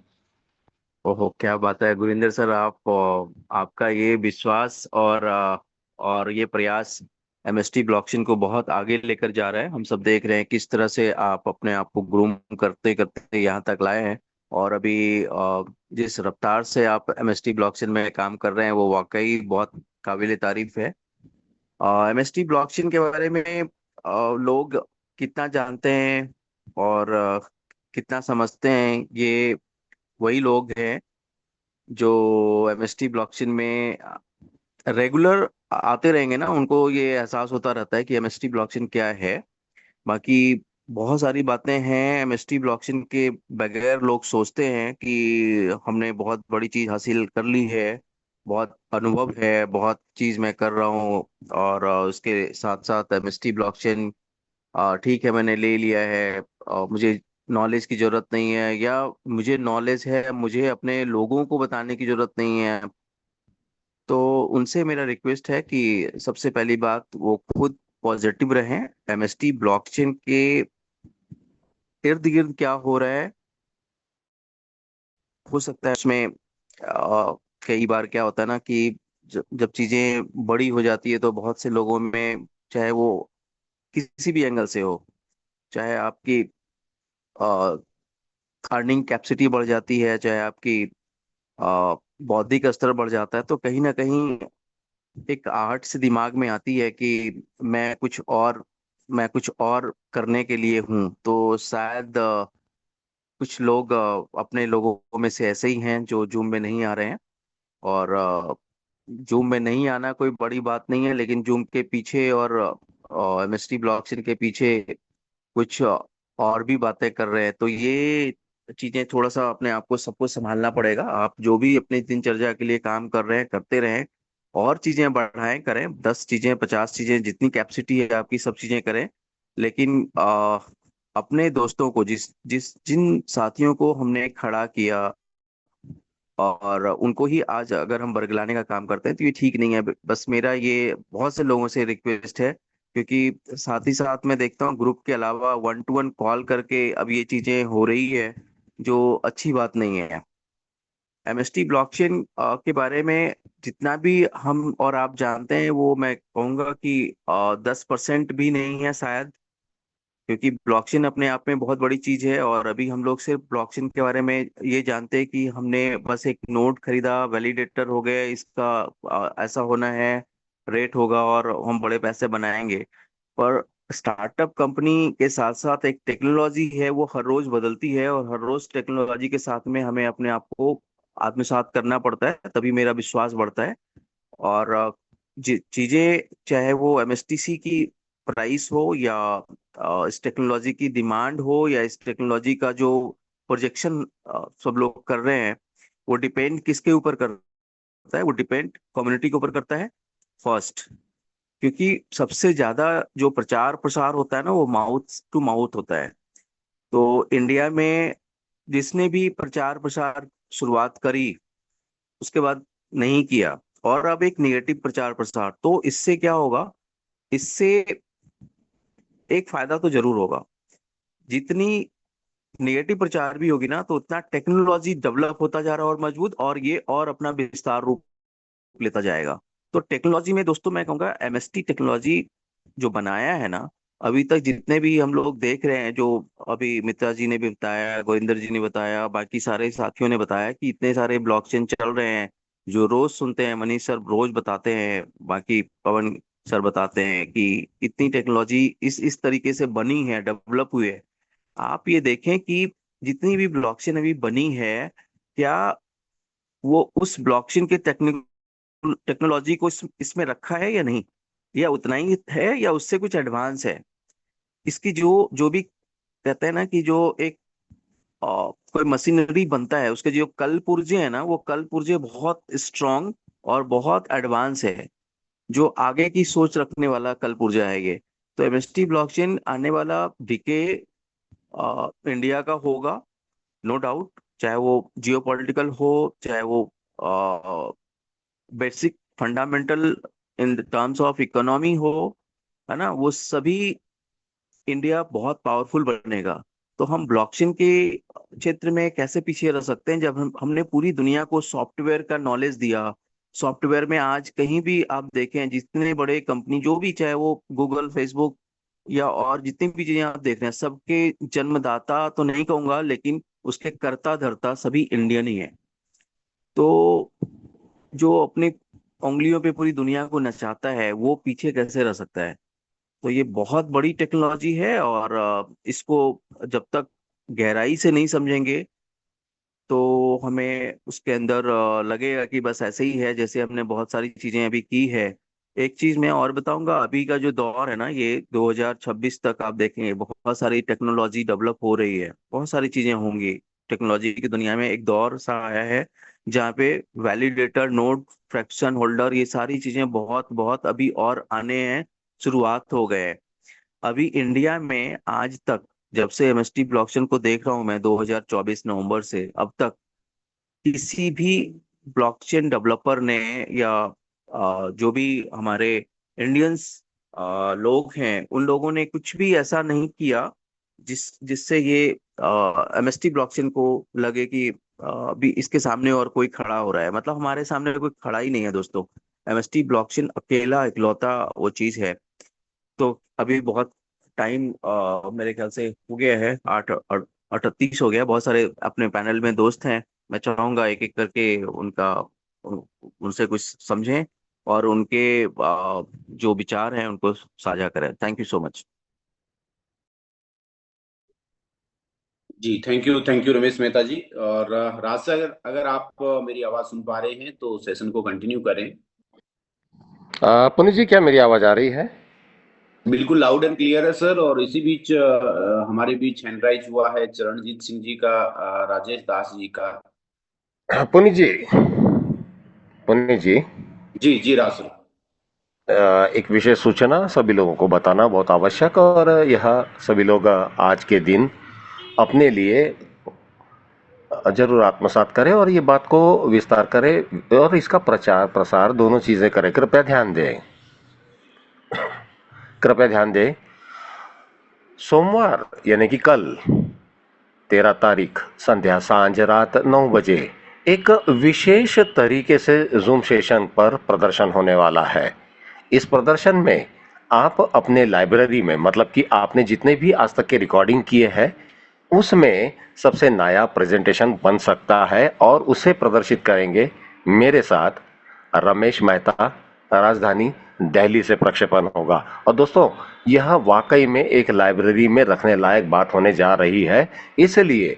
ओहो, क्या बात है गुरिंदर सर, आपका ये विश्वास और ये प्रयास एमएसटी ब्लॉकचेन को बहुत आगे लेकर जा रहा है। हम सब देख रहे हैं किस तरह से आप अपने आप को ग्रूम करते करते यहाँ तक लाए हैं। और अभी जिस रफ्तार से आप एमएसटी ब्लॉकचेन में काम कर रहे हैं वो वाकई बहुत काबिल तारीफ है। एमएसटी ब्लॉकचेन के बारे में लोग कितना जानते हैं और कितना समझते हैं, ये वही लोग हैं जो एमएसटी ब्लॉकचेन में रेगुलर आते रहेंगे ना, उनको ये एहसास होता रहता है कि एमएसटी ब्लॉकचेन क्या है। बाकी बहुत सारी बातें हैं एमएसटी ब्लॉकचेन के बगैर। लोग सोचते हैं कि हमने बहुत बड़ी चीज हासिल कर ली है, बहुत अनुभव है, बहुत चीज मैं कर रहा हूँ, और उसके साथ साथ एमएसटी ब्लॉकचेन ठीक है मैंने ले लिया है, मुझे नॉलेज की जरूरत नहीं है, या मुझे नॉलेज है, मुझे अपने लोगों को बताने की जरूरत नहीं है। तो उनसे मेरा रिक्वेस्ट है कि सबसे पहली बात वो खुद पॉजिटिव रहें। एमएसटी ब्लॉकचेन के इर्द गिर्द क्या हो रहा है, हो सकता है उसमें कई बार क्या होता है ना कि जब चीजें बड़ी हो जाती है तो बहुत से लोगों में, चाहे वो किसी भी एंगल से हो, चाहे आपकी अर्निंग कैपेसिटी बढ़ जाती है, चाहे आपकी बौद्धिक स्तर बढ़ जाता है, तो कहीं ना कहीं एक आहट से दिमाग में आती है कि मैं कुछ और करने के लिए हूँ। तो शायद कुछ लोग अपने लोगों में से ऐसे ही हैं जो जूम में नहीं आ रहे हैं। और जूम में नहीं आना कोई बड़ी बात नहीं है, लेकिन जूम के पीछे और एमएसटी ब्लॉकचेन के पीछे कुछ और भी बातें कर रहे हैं। तो ये चीजें थोड़ा सा अपने आप को सबको संभालना पड़ेगा। आप जो भी अपनी दिनचर्या के लिए काम कर रहे हैं करते रहें, और चीजें बढ़ाएं, करें 10 चीजें 50 चीजें, जितनी कैपेसिटी है आपकी सब चीजें करें। लेकिन अपने दोस्तों को, जिस जिस जिन साथियों को हमने खड़ा किया और उनको ही आज अगर हम बरगलाने का काम करते हैं, तो ये ठीक नहीं है। बस मेरा ये बहुत से लोगों से रिक्वेस्ट है, क्योंकि साथ ही साथ मैं देखता हूँ ग्रुप के अलावा 1-to-1 कॉल करके अब ये चीजें हो रही है, जो अच्छी बात नहीं है। एमएसटी ब्लॉकचेन के बारे में जितना भी हम और आप जानते हैं, वो मैं कहूँगा कि 10% भी नहीं है शायद, क्योंकि ब्लॉकचेन अपने आप में बहुत बड़ी चीज है। और अभी हम लोग सिर्फ ब्लॉकचेन के बारे में ये जानते हैं कि हमने बस एक नोड खरीदा, वैलिडेटर हो गया, इसका ऐसा होना है, रेट होगा और हम बड़े पैसे बनाएंगे। पर स्टार्टअप कंपनी के साथ साथ एक टेक्नोलॉजी है, वो हर रोज बदलती है, और हर रोज टेक्नोलॉजी के साथ में हमें अपने आप को आत्मसात करना पड़ता है, तभी मेरा विश्वास बढ़ता है। और चीजें चाहे वो एमएसटीसी की प्राइस हो, या इस टेक्नोलॉजी की डिमांड हो, या इस टेक्नोलॉजी का जो प्रोजेक्शन सब लोग कर रहे हैं, वो डिपेंड किसके ऊपर करता है? वो डिपेंड कम्युनिटी के ऊपर करता है फर्स्ट। क्योंकि सबसे ज्यादा जो प्रचार प्रसार होता है ना, वो माउथ टू माउथ होता है। तो इंडिया में जिसने भी प्रचार प्रसार शुरुआत करी, उसके बाद नहीं किया, और अब एक निगेटिव प्रचार प्रसार, तो इससे क्या होगा? इससे एक फायदा तो जरूर होगा। जितनी निगेटिव प्रचार भी होगी ना, तो उतना टेक्नोलॉजी डेवलप होता जा रहा है और मजबूत, और ये और अपना विस्तार रूप लेता जाएगा। तो टेक्नोलॉजी में दोस्तों मैं कहूँगा एमएसटी टेक्नोलॉजी जो बनाया है ना, अभी तक जितने भी हम लोग देख रहे हैं, जो अभी मित्रा जी ने भी बताया, गोविंदर जी ने बताया, बाकी सारे साथियों ने बताया कि इतने सारे ब्लॉकचेन चल रहे हैं, जो रोज सुनते हैं, मनीष सर रोज बताते हैं, बाकी पवन सर बताते हैं कि इतनी टेक्नोलॉजी इस तरीके से बनी है, डेवलप हुई है। आप ये देखें कि जितनी भी ब्लॉकचेन अभी बनी है, क्या वो उस ब्लॉकचेन के टेक्नोलॉजी को इसमें रखा है या नहीं, या उतना ही है या उससे कुछ एडवांस है। इसकी जो जो भी कहते हैं ना कि जो एक कोई मशीनरी बनता है, उसके जो कल पुर्जे हैं ना, वो कल पुर्जे बहुत स्ट्रांग और बहुत एडवांस है, जो आगे की सोच रखने वाला कल पुर्जा है ये। तो एमएसटी ब्लॉकचेन आने वाला डीके इंडिया का होगा, नो डाउट। चाहे वो जियोपॉलिटिकल हो, चाहे वो basic fundamental in terms of economy हो, है ना, वो सभी इंडिया बहुत पावरफुल बनेगा। तो हम ब्लॉकचेन के क्षेत्र में कैसे पीछे रह सकते हैं, जब हमने पूरी दुनिया को सॉफ्टवेयर का नॉलेज दिया। सॉफ्टवेयर में आज कहीं भी आप देखें, जितने बड़े कंपनी जो भी, चाहे वो गूगल, फेसबुक या और जितनी भी चीजें आप देख रहे हैं, सबके जन्मदाता तो नहीं कहूंगा, लेकिन उसके कर्ता धर्ता सभी इंडियन ही है। तो जो अपनी उंगलियों पे पूरी दुनिया को नचाता है, वो पीछे कैसे रह सकता है। तो ये बहुत बड़ी टेक्नोलॉजी है, और इसको जब तक गहराई से नहीं समझेंगे तो हमें उसके अंदर लगेगा कि बस ऐसे ही है, जैसे हमने बहुत सारी चीजें अभी की है। एक चीज मैं और बताऊंगा, अभी का जो दौर है ना, ये 2026 तक आप देखेंगे बहुत सारी टेक्नोलॉजी डेवलप हो रही है, बहुत सारी चीजें होंगी। टेक्नोलॉजी की दुनिया में एक दौर सा आया है जहाँ पे वैलिडेटर, नोड, फ्रैक्शन होल्डर, ये सारी चीजें बहुत बहुत अभी और आने हैं, शुरुआत हो गए हैं। अभी इंडिया में आज तक, जब से एमएसटी ब्लॉकचेन को देख रहा हूं मैं 2024 नवंबर से अब तक, किसी भी ब्लॉकचेन डेवलपर ने या जो भी हमारे इंडियंस लोग हैं, उन लोगों ने कुछ भी ऐसा नहीं किया जिससे ये एमएसटी ब्लॉकचेन को लगे कि भी इसके सामने और कोई खड़ा हो रहा है। मतलब हमारे सामने कोई खड़ा ही नहीं है दोस्तों। एमएसटी ब्लॉकचेन अकेला इकलौता वो चीज है। तो अभी बहुत टाइम मेरे ख्याल से हो गया है, 38 हो गया। बहुत सारे अपने पैनल में दोस्त हैं, मैं चाहूंगा एक एक करके उनसे कुछ समझें और उनके जो विचार हैं उनको साझा करें। Thank you so much. जी, थैंक यू रमेश मेहता जी। और राज से अगर अगर आप मेरी आवाज सुन पा रहे हैं तो सेशन को कंटिन्यू करें। पुनीत जी, क्या मेरी आवाज आ रही है? बिल्कुल लाउड एंड क्लियर है सर। और इसी बीच हमारे बीच हैंड राइज हुआ है चरणजीत सिंह जी का, राजेश दास जी का। पुनीत जी, पुनीत जी, जी जी राज सर। एक विशेष सूचना सभी लोगों को बताना बहुत आवश्यक, और यह सभी लोग आज के दिन अपने लिए जरूर आत्मसात करें और ये बात को विस्तार करें और इसका प्रचार प्रसार दोनों चीजें करें। कृपया ध्यान दें, कृपया ध्यान दें। सोमवार यानी कि कल 13 तारीख संध्या सांझ रात 9 बजे एक विशेष तरीके से जूम सेशन पर प्रदर्शन होने वाला है। इस प्रदर्शन में आप अपने लाइब्रेरी में, मतलब कि आपने जितने भी आज तक के रिकॉर्डिंग किए हैं, उसमें सबसे नया प्रेजेंटेशन बन सकता है और उसे प्रदर्शित करेंगे मेरे साथ। रमेश मेहता, राजधानी दिल्ली से प्रक्षेपण होगा। और दोस्तों, यह वाकई में एक लाइब्रेरी में रखने लायक बात होने जा रही है। इसलिए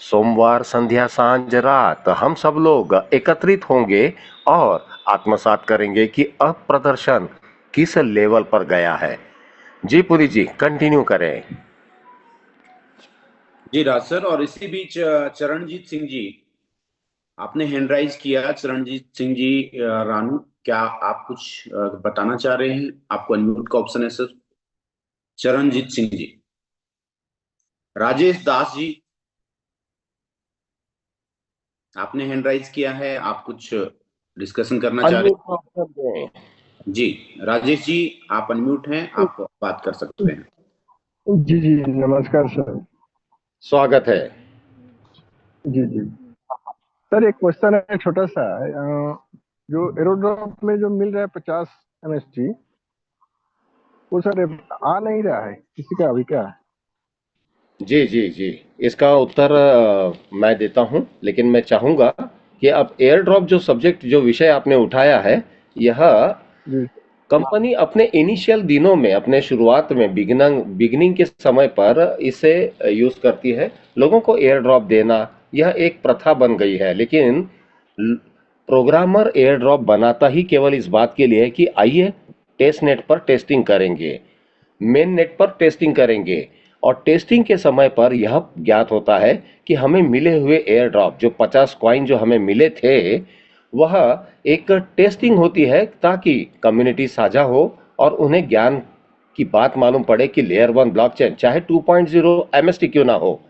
सोमवार संध्या सांझ रात हम सब लोग एकत्रित होंगे और आत्मसात करेंगे कि अब प्रदर्शन किस लेवल पर गया है। जी पुरी जी, कंटिन्यू करें। जी राज सर। और इसी बीच चरणजीत सिंह जी, आपने हैंड राइज किया। चरणजीत सिंह जी, रानू, क्या आप कुछ बताना चाह रहे हैं? आपको अनम्यूट का ऑप्शन है सर। चरणजीत सिंह जी। राजेश दास जी, आपने हैंड राइज किया है, आप कुछ डिस्कशन करना चाह रहे अनम्यूट का ऑप्शन दें। हैं? जी राजेश जी, आप अनम्यूट हैं, आप बात कर सकते हैं। जी जी नमस्कार सर। स्वागत है। जी जी सर, एक क्वेश्चन है छोटा सा। जो एरोड्रॉप में जो मिल रहा है 50 एमएसटी, वो सर आ नहीं रहा है, किसी का अभी क्या है? जी जी जी, इसका उत्तर मैं देता हूं, लेकिन मैं चाहूंगा कि अब एयर ड्रॉप जो सब्जेक्ट, जो विषय आपने उठाया है, यह जी कंपनी अपने इनिशियल दिनों में, अपने शुरुआत में, बिगिनिंग के समय पर इसे यूज करती है। लोगों को एयर ड्रॉप देना यह एक प्रथा बन गई है, लेकिन प्रोग्रामर एयर ड्रॉप बनाता ही केवल इस बात के लिए है कि आइए टेस्ट नेट पर टेस्टिंग करेंगे, मेन नेट पर टेस्टिंग करेंगे, और टेस्टिंग के समय पर यह ज्ञात होता है कि हमें मिले हुए एयर ड्रॉप जो 50 कॉइन जो हमें मिले थे, वह एक टेस्टिंग होती है ताकि कम्युनिटी साझा हो और उन्हें ज्ञान की बात मालूम पड़े कि लेयर 1 ब्लॉकचेन चाहे 2.0 एमएसटी क्यों ना हो,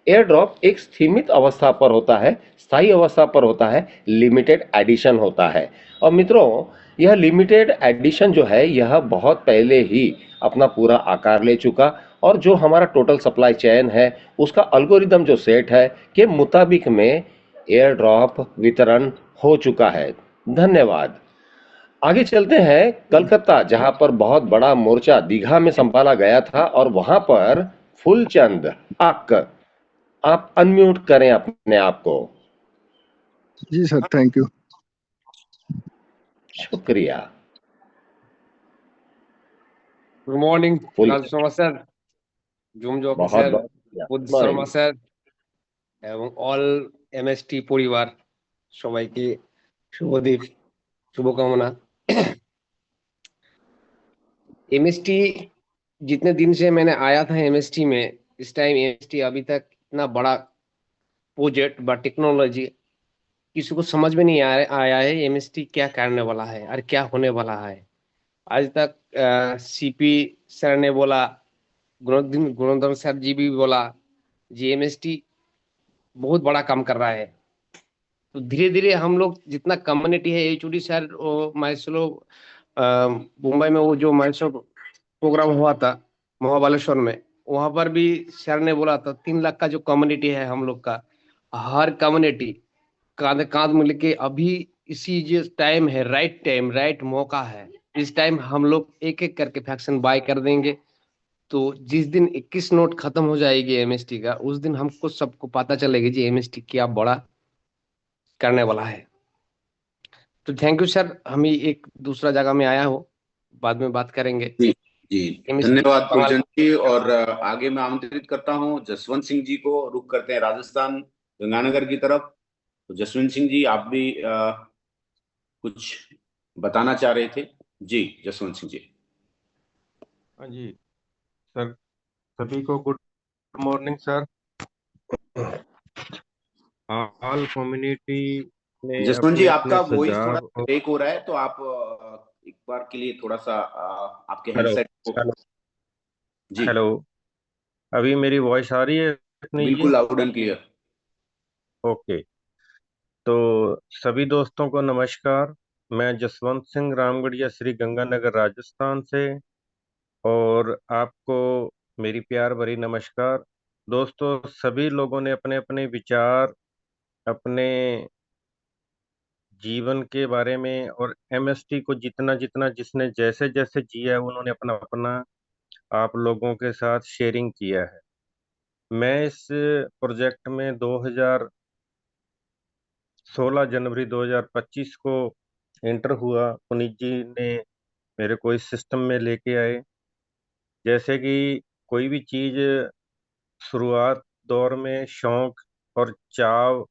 एयर ड्रॉप एक सीमित अवस्था पर होता है, स्थायी अवस्था पर होता है, लिमिटेड एडिशन होता है। और मित्रों, यह लिमिटेड एडिशन जो है यह बहुत पहले ही अपना पूरा आकार ले चुका, और जो हमारा टोटल सप्लाई चेन है उसका अल्गोरिदम जो सेट है के मुताबिक में एयर ड्रॉप वितरण हो चुका है। धन्यवाद। आगे चलते हैं कलकत्ता, जहां पर बहुत बड़ा मोर्चा दीघा में संभाला गया था, और वहां पर फुलचंद अक, आप अनम्यूट करें अपने आप को। जी सर, थैंक यू। शुक्रिया। Good morning full Raju Sharma sir, zoom jockey बहुत স্যার, बहुत शुक्रिया। Buddha good Sharma morning. Sir এবং অল এমএসটি পরিবার সবাইকে শুভদীপ, शुभकामना। एमएसटी जितने दिन से मैंने आया था एमएसटी में, इस टाइम एमएसटी अभी तक इतना बड़ा प्रोजेक्ट व टेक्नोलॉजी किसी को समझ में नहीं आया है एमएसटी क्या करने वाला है और क्या होने वाला है। आज तक सीपी सर ने बोला, गुणोदर सर जी भी बोला, जी एमएसटी बहुत बड़ा काम कर रहा है। तो धीरे धीरे हम लोग जितना कम्युनिटी है, एचओडी सर माइसलो मुंबई में वो जो माइसलो प्रोग्राम हुआ था महाबालेश्वर में, वहां पर भी सर ने बोला था 3 लाख का जो कम्युनिटी है हम लोग का, हर कम्युनिटी कांध कांध मिल के अभी इसी जो टाइम है, राइट टाइम राइट मौका है, इस टाइम हम लोग एक एक करके फैक्शन बाय कर देंगे। तो जिस दिन 21 नोट खत्म हो जाएगी एमएसटी का, उस दिन हमको सबको पता चलेगा जी एमएसटी क्या बड़ा करने वाला है। तो थैंक यू सर, हम ही एक दूसरा जगह में आया हो, बाद में बात करेंगे। जी जी, MST धन्यवाद बंगाल। फुलचंद जी। और आगे मैं आमंत्रित करता हूं जसवंत सिंह जी को। रुक करते हैं राजस्थान गंगानगर की तरफ। तो जसवंत सिंह जी, आप भी कुछ बताना चाह रहे थे। जी जसवंत सिंह जी। हाँ जी सर, सभी को good morning sir. All community ने जसवंत जी, अपने आपका अपने वॉइस थोड़ा सुझाव और ब्रेक हो रहा है, तो आप एक बार के लिए थोड़ा सा आपके हेलो हेडसेट को। हेलो जी हेलो, अभी मेरी वॉइस आ रही है नहीं बिल्कुल जी? Loud and clear. ओके, तो सभी दोस्तों को नमस्कार। मैं जसवंत सिंह रामगढ़िया श्री गंगानगर राजस्थान से, और आपको मेरी प्यार भरी नमस्कार। दोस्तों, सभी लोगों ने अपने अपने विचार, अपने जीवन के बारे में और एमएसटी को जितना जितना जिसने जैसे जैसे जिया है उन्होंने अपना अपना आप लोगों के साथ शेयरिंग किया है। मैं इस प्रोजेक्ट में 16 जनवरी 2025 को एंटर हुआ। पुनीत जी ने मेरे को इस सिस्टम में लेके आए। जैसे कि कोई भी चीज़ शुरुआत दौर में शौक और चाव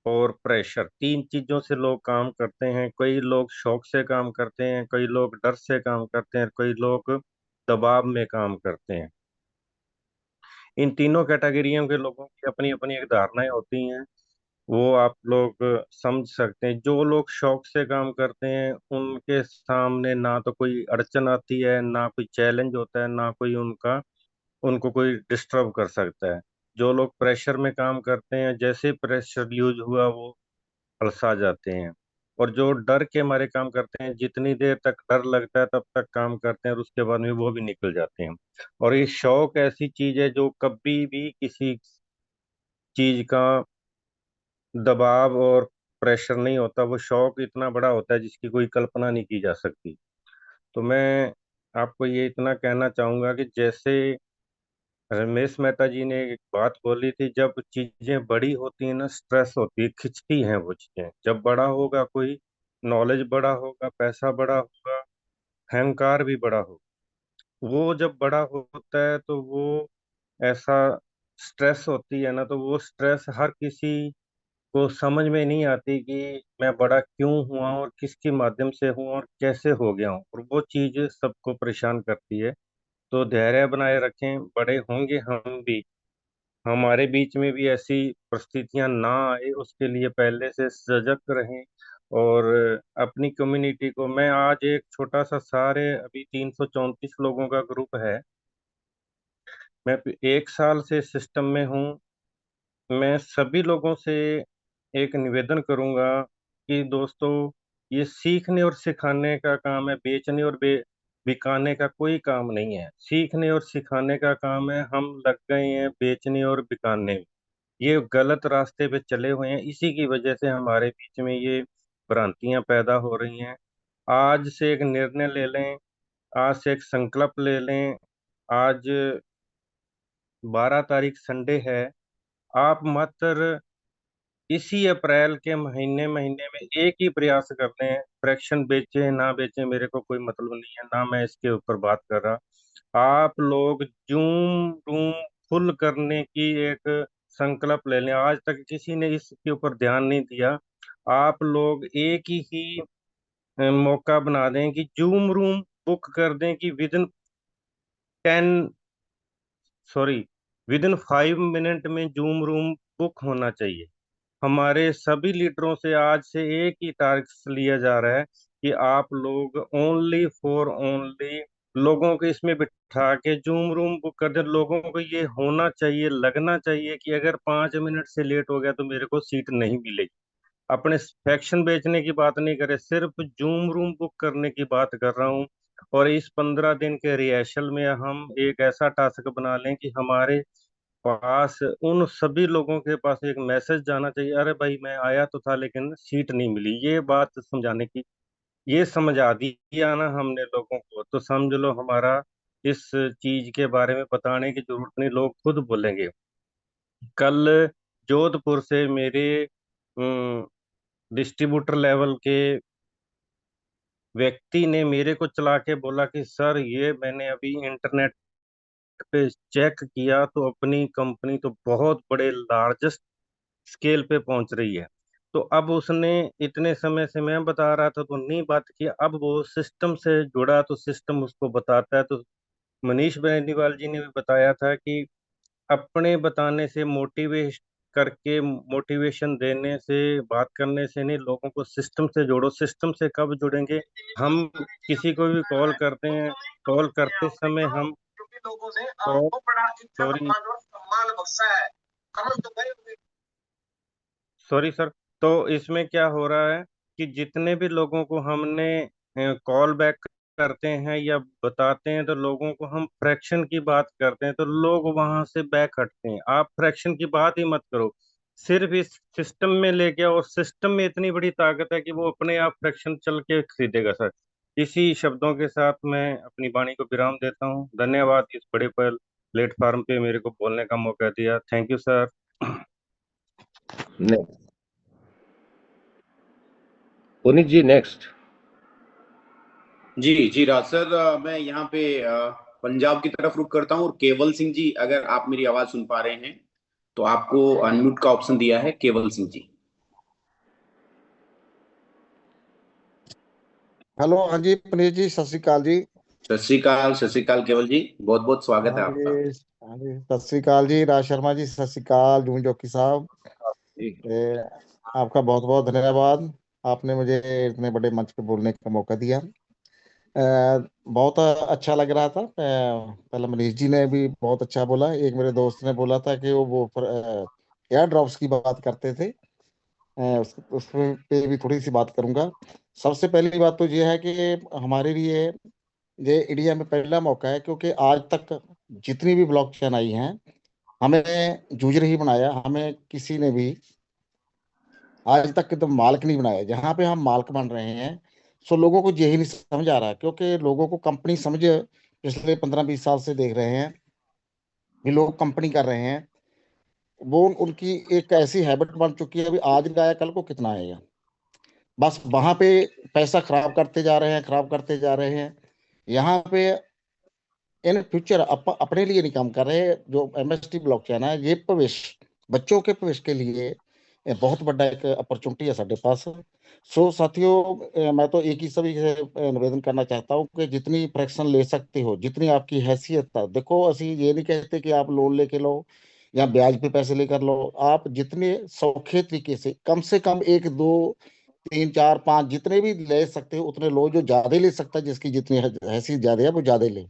और प्रेशर, तीन चीजों से लोग काम करते हैं। कई लोग शौक से काम करते हैं, कई लोग डर से काम करते हैं, कई लोग दबाव में काम करते हैं। इन तीनों कैटेगरियों के लोगों की अपनी अपनी एक धारणाएं होती हैं, वो आप लोग समझ सकते हैं। जो लोग शौक से काम करते हैं उनके सामने ना तो कोई अड़चन आती है, ना कोई चैलेंज होता है, ना कोई उनको कोई डिस्टर्ब कर सकता है। जो लोग प्रेशर में काम करते हैं, जैसे प्रेशर यूज हुआ वो अलसा जाते हैं। और जो डर के मारे काम करते हैं, जितनी देर तक डर लगता है तब तक काम करते हैं और उसके बाद में वो भी निकल जाते हैं। और ये शौक ऐसी चीज है जो कभी भी किसी चीज का दबाव और प्रेशर नहीं होता। वो शौक इतना बड़ा होता है जिसकी कोई कल्पना नहीं की जा सकती। तो मैं आपको ये इतना कहना चाहूंगा कि जैसे रमेश मेहता जी ने एक बात बोली थी, जब चीजें बड़ी होती हैं ना, स्ट्रेस होती है, खिंचती हैं वो चीजें। जब बड़ा होगा कोई, नॉलेज बड़ा होगा, पैसा बड़ा होगा, अहंकार भी बड़ा होगा, वो जब बड़ा होता है तो वो ऐसा स्ट्रेस होती है ना, तो वो स्ट्रेस हर किसी को समझ में नहीं आती कि मैं बड़ा क्यों हुआ और किसके माध्यम से हुआ और कैसे हो गया हूँ, और वो चीज सबको परेशान करती है। तो धैर्य बनाए रखें, बड़े होंगे हम भी, हमारे बीच में भी ऐसी परिस्थितियां ना आए उसके लिए पहले से सजग रहें। और अपनी कम्युनिटी को, मैं आज एक छोटा सा, सारे अभी 334 लोगों का ग्रुप है, मैं 1 साल से सिस्टम में हूँ। मैं सभी लोगों से एक निवेदन करूंगा कि दोस्तों, ये सीखने और सिखाने का काम है, बेचने और बिकाने का कोई काम नहीं है। सीखने और सिखाने का काम है, हम लग गए हैं बेचने और बिकाने में। ये गलत रास्ते पे चले हुए हैं, इसी की वजह से हमारे बीच में ये भ्रांतियां पैदा हो रही हैं। आज से एक निर्णय ले लें, आज से एक संकल्प ले लें। आज 12 तारीख संडे है, आप मात्र इसी अप्रैल के महीने महीने में एक ही प्रयास करते हैं, फ्रैक्शन बेचे ना बेचे मेरे को कोई मतलब नहीं है, ना मैं इसके ऊपर बात कर रहा। आप लोग जूम रूम फुल करने की एक संकल्प ले लें। आज तक किसी ने इसके ऊपर ध्यान नहीं दिया। आप लोग एक ही मौका बना दें कि जूम रूम बुक कर दें कि ten sorry with in 5 minute में जूम रूम बुक होना चाहिए। हमारे सभी लीडरों से आज से एक ही टारगेट लिया जा रहा है कि आप लोग ओनली फॉर ओनली लोगों को इसमें बिठा के जूम रूम बुक कर दे। लोगों को ये होना चाहिए, लगना चाहिए कि अगर 5 मिनट से लेट हो गया तो मेरे को सीट नहीं मिलेगी। अपने फैक्शन बेचने की बात नहीं करे, सिर्फ जूम रूम बुक करने की बात कर रहा हूँ। और इस 15 दिन के रिहर्सल में हम एक ऐसा टास्क बना लें कि हमारे पास, उन सभी लोगों के पास एक मैसेज जाना चाहिए, अरे भाई मैं आया तो था लेकिन सीट नहीं मिली। ये बात समझाने की, ये समझा दिया ना हमने लोगों को, तो समझ लो हमारा इस चीज के बारे में बताने की जरूरत नहीं, लोग खुद बोलेंगे। कल जोधपुर से मेरे डिस्ट्रीब्यूटर लेवल के व्यक्ति ने मेरे को चला के बोला कि सर, ये मैंने अभी इंटरनेट पे चेक किया तो अपनी कंपनी तो बहुत बड़े लार्जेस्ट स्केल पे पहुंच रही है। तो अब उसने, इतने समय से मैं बता रहा था तो नहीं बात की, अब वो सिस्टम से जुड़ा तो सिस्टम उसको बताता है। तो मनीष बेनीवाल जी ने भी बताया था कि अपने बताने से, मोटिवेट करके, मोटिवेशन देने से, बात करने से नहीं, लोगों को सिस्टम से जोड़ो। सिस्टम से कब जुड़ेंगे? हम किसी को भी कॉल करते हैं, कॉल करते समय हम सॉरी सॉरी सर। तो इसमें क्या हो रहा है कि जितने भी लोगों को हमने कॉल बैक करते हैं या बताते हैं, तो लोगों को हम फ्रैक्शन की बात करते हैं तो लोग वहां से बैक हटते हैं। आप फ्रैक्शन की बात ही मत करो, सिर्फ इस सिस्टम में लेके आओ। और सिस्टम में इतनी बड़ी ताकत है कि वो अपने आप फ्रैक्शन चल के खरीदेगा सर। इसी शब्दों के साथ मैं अपनी वाणी को विराम देता हूँ। धन्यवाद इस बड़े प्लेटफॉर्म पे मेरे को बोलने का मौका दिया। Thank you sir. Next, Puneet ji next. जी जी राज सर, मैं यहाँ पे पंजाब की तरफ रुक करता हूँ। और केवल सिंह जी, अगर आप मेरी आवाज सुन पा रहे हैं तो आपको अनम्यूट का ऑप्शन दिया है, केवल सिंह जी। हेलो, हाँ जी पुनीत जी, सत श्री अकाल जी। सत श्री अकाल केवल जी, बहुत बहुत स्वागत हाँ है जी, आपका। हाँ जी, सत श्री अकाल जी। राज शर्मा जी, सत श्री अकाल। जून जोकी साहब, जी, आपका बहुत बहुत धन्यवाद। आपने मुझे इतने बड़े मंच पे बोलने का मौका दिया। बहुत अच्छा लग रहा था। पहले मनीष जी ने भी बहुत अच्छा बोला। एक मेरे दोस्त ने बोला था कि वो एयर ड्रॉप्स की बात करते थे। उस पे भी थोड़ी सी बात करूंगा। सबसे पहली बात तो ये है कि हमारे लिए ये इंडिया में पहला मौका है, क्योंकि आज तक जितनी भी ब्लॉकचेन आई हैं, हमें जूझ ही बनाया। हमें किसी ने भी आज तक एकदम मालिक नहीं बनाया। जहाँ पे हम मालिक बन रहे हैं, सो लोगों को यही नहीं समझ आ रहा, क्योंकि लोगों को कंपनी समझ पिछले 15-20 साल से देख रहे हैं कि लोग कंपनी कर रहे हैं। वो उनकी एक ऐसी हैबिट बन चुकी है, अभी आज गाया कल को कितना आएगा। बस वहां पे पैसा खराब करते जा रहे हैं, खराब करते जा रहे हैं। यहाँ पे इन फ्यूचर अपने लिए नहीं काम कर रहे। जो एमएसटी ब्लॉकचेन है, ये भविष्य, बच्चों के भविष्य के लिए बहुत बड़ा एक अपॉर्चुनिटी है साढ़े पास। सो साथियों, मैं तो एक ही सभी से निवेदन करना चाहता हूँ कि जितनी फ्रैक्शन ले सकते हो, जितनी आपकी हैसियत है, देखो असि ये नहीं कहते कि आप लोन लेके लो या ब्याज पे पैसे लेकर लो, आप जितने सौखे तरीके से कम एक दो तीन चार पांच जितने भी ले सकते हो उतने लो। जो ज्यादा ले सकता है, जिसकी जितनी हैसियत ज्यादा है वो ज्यादा ले,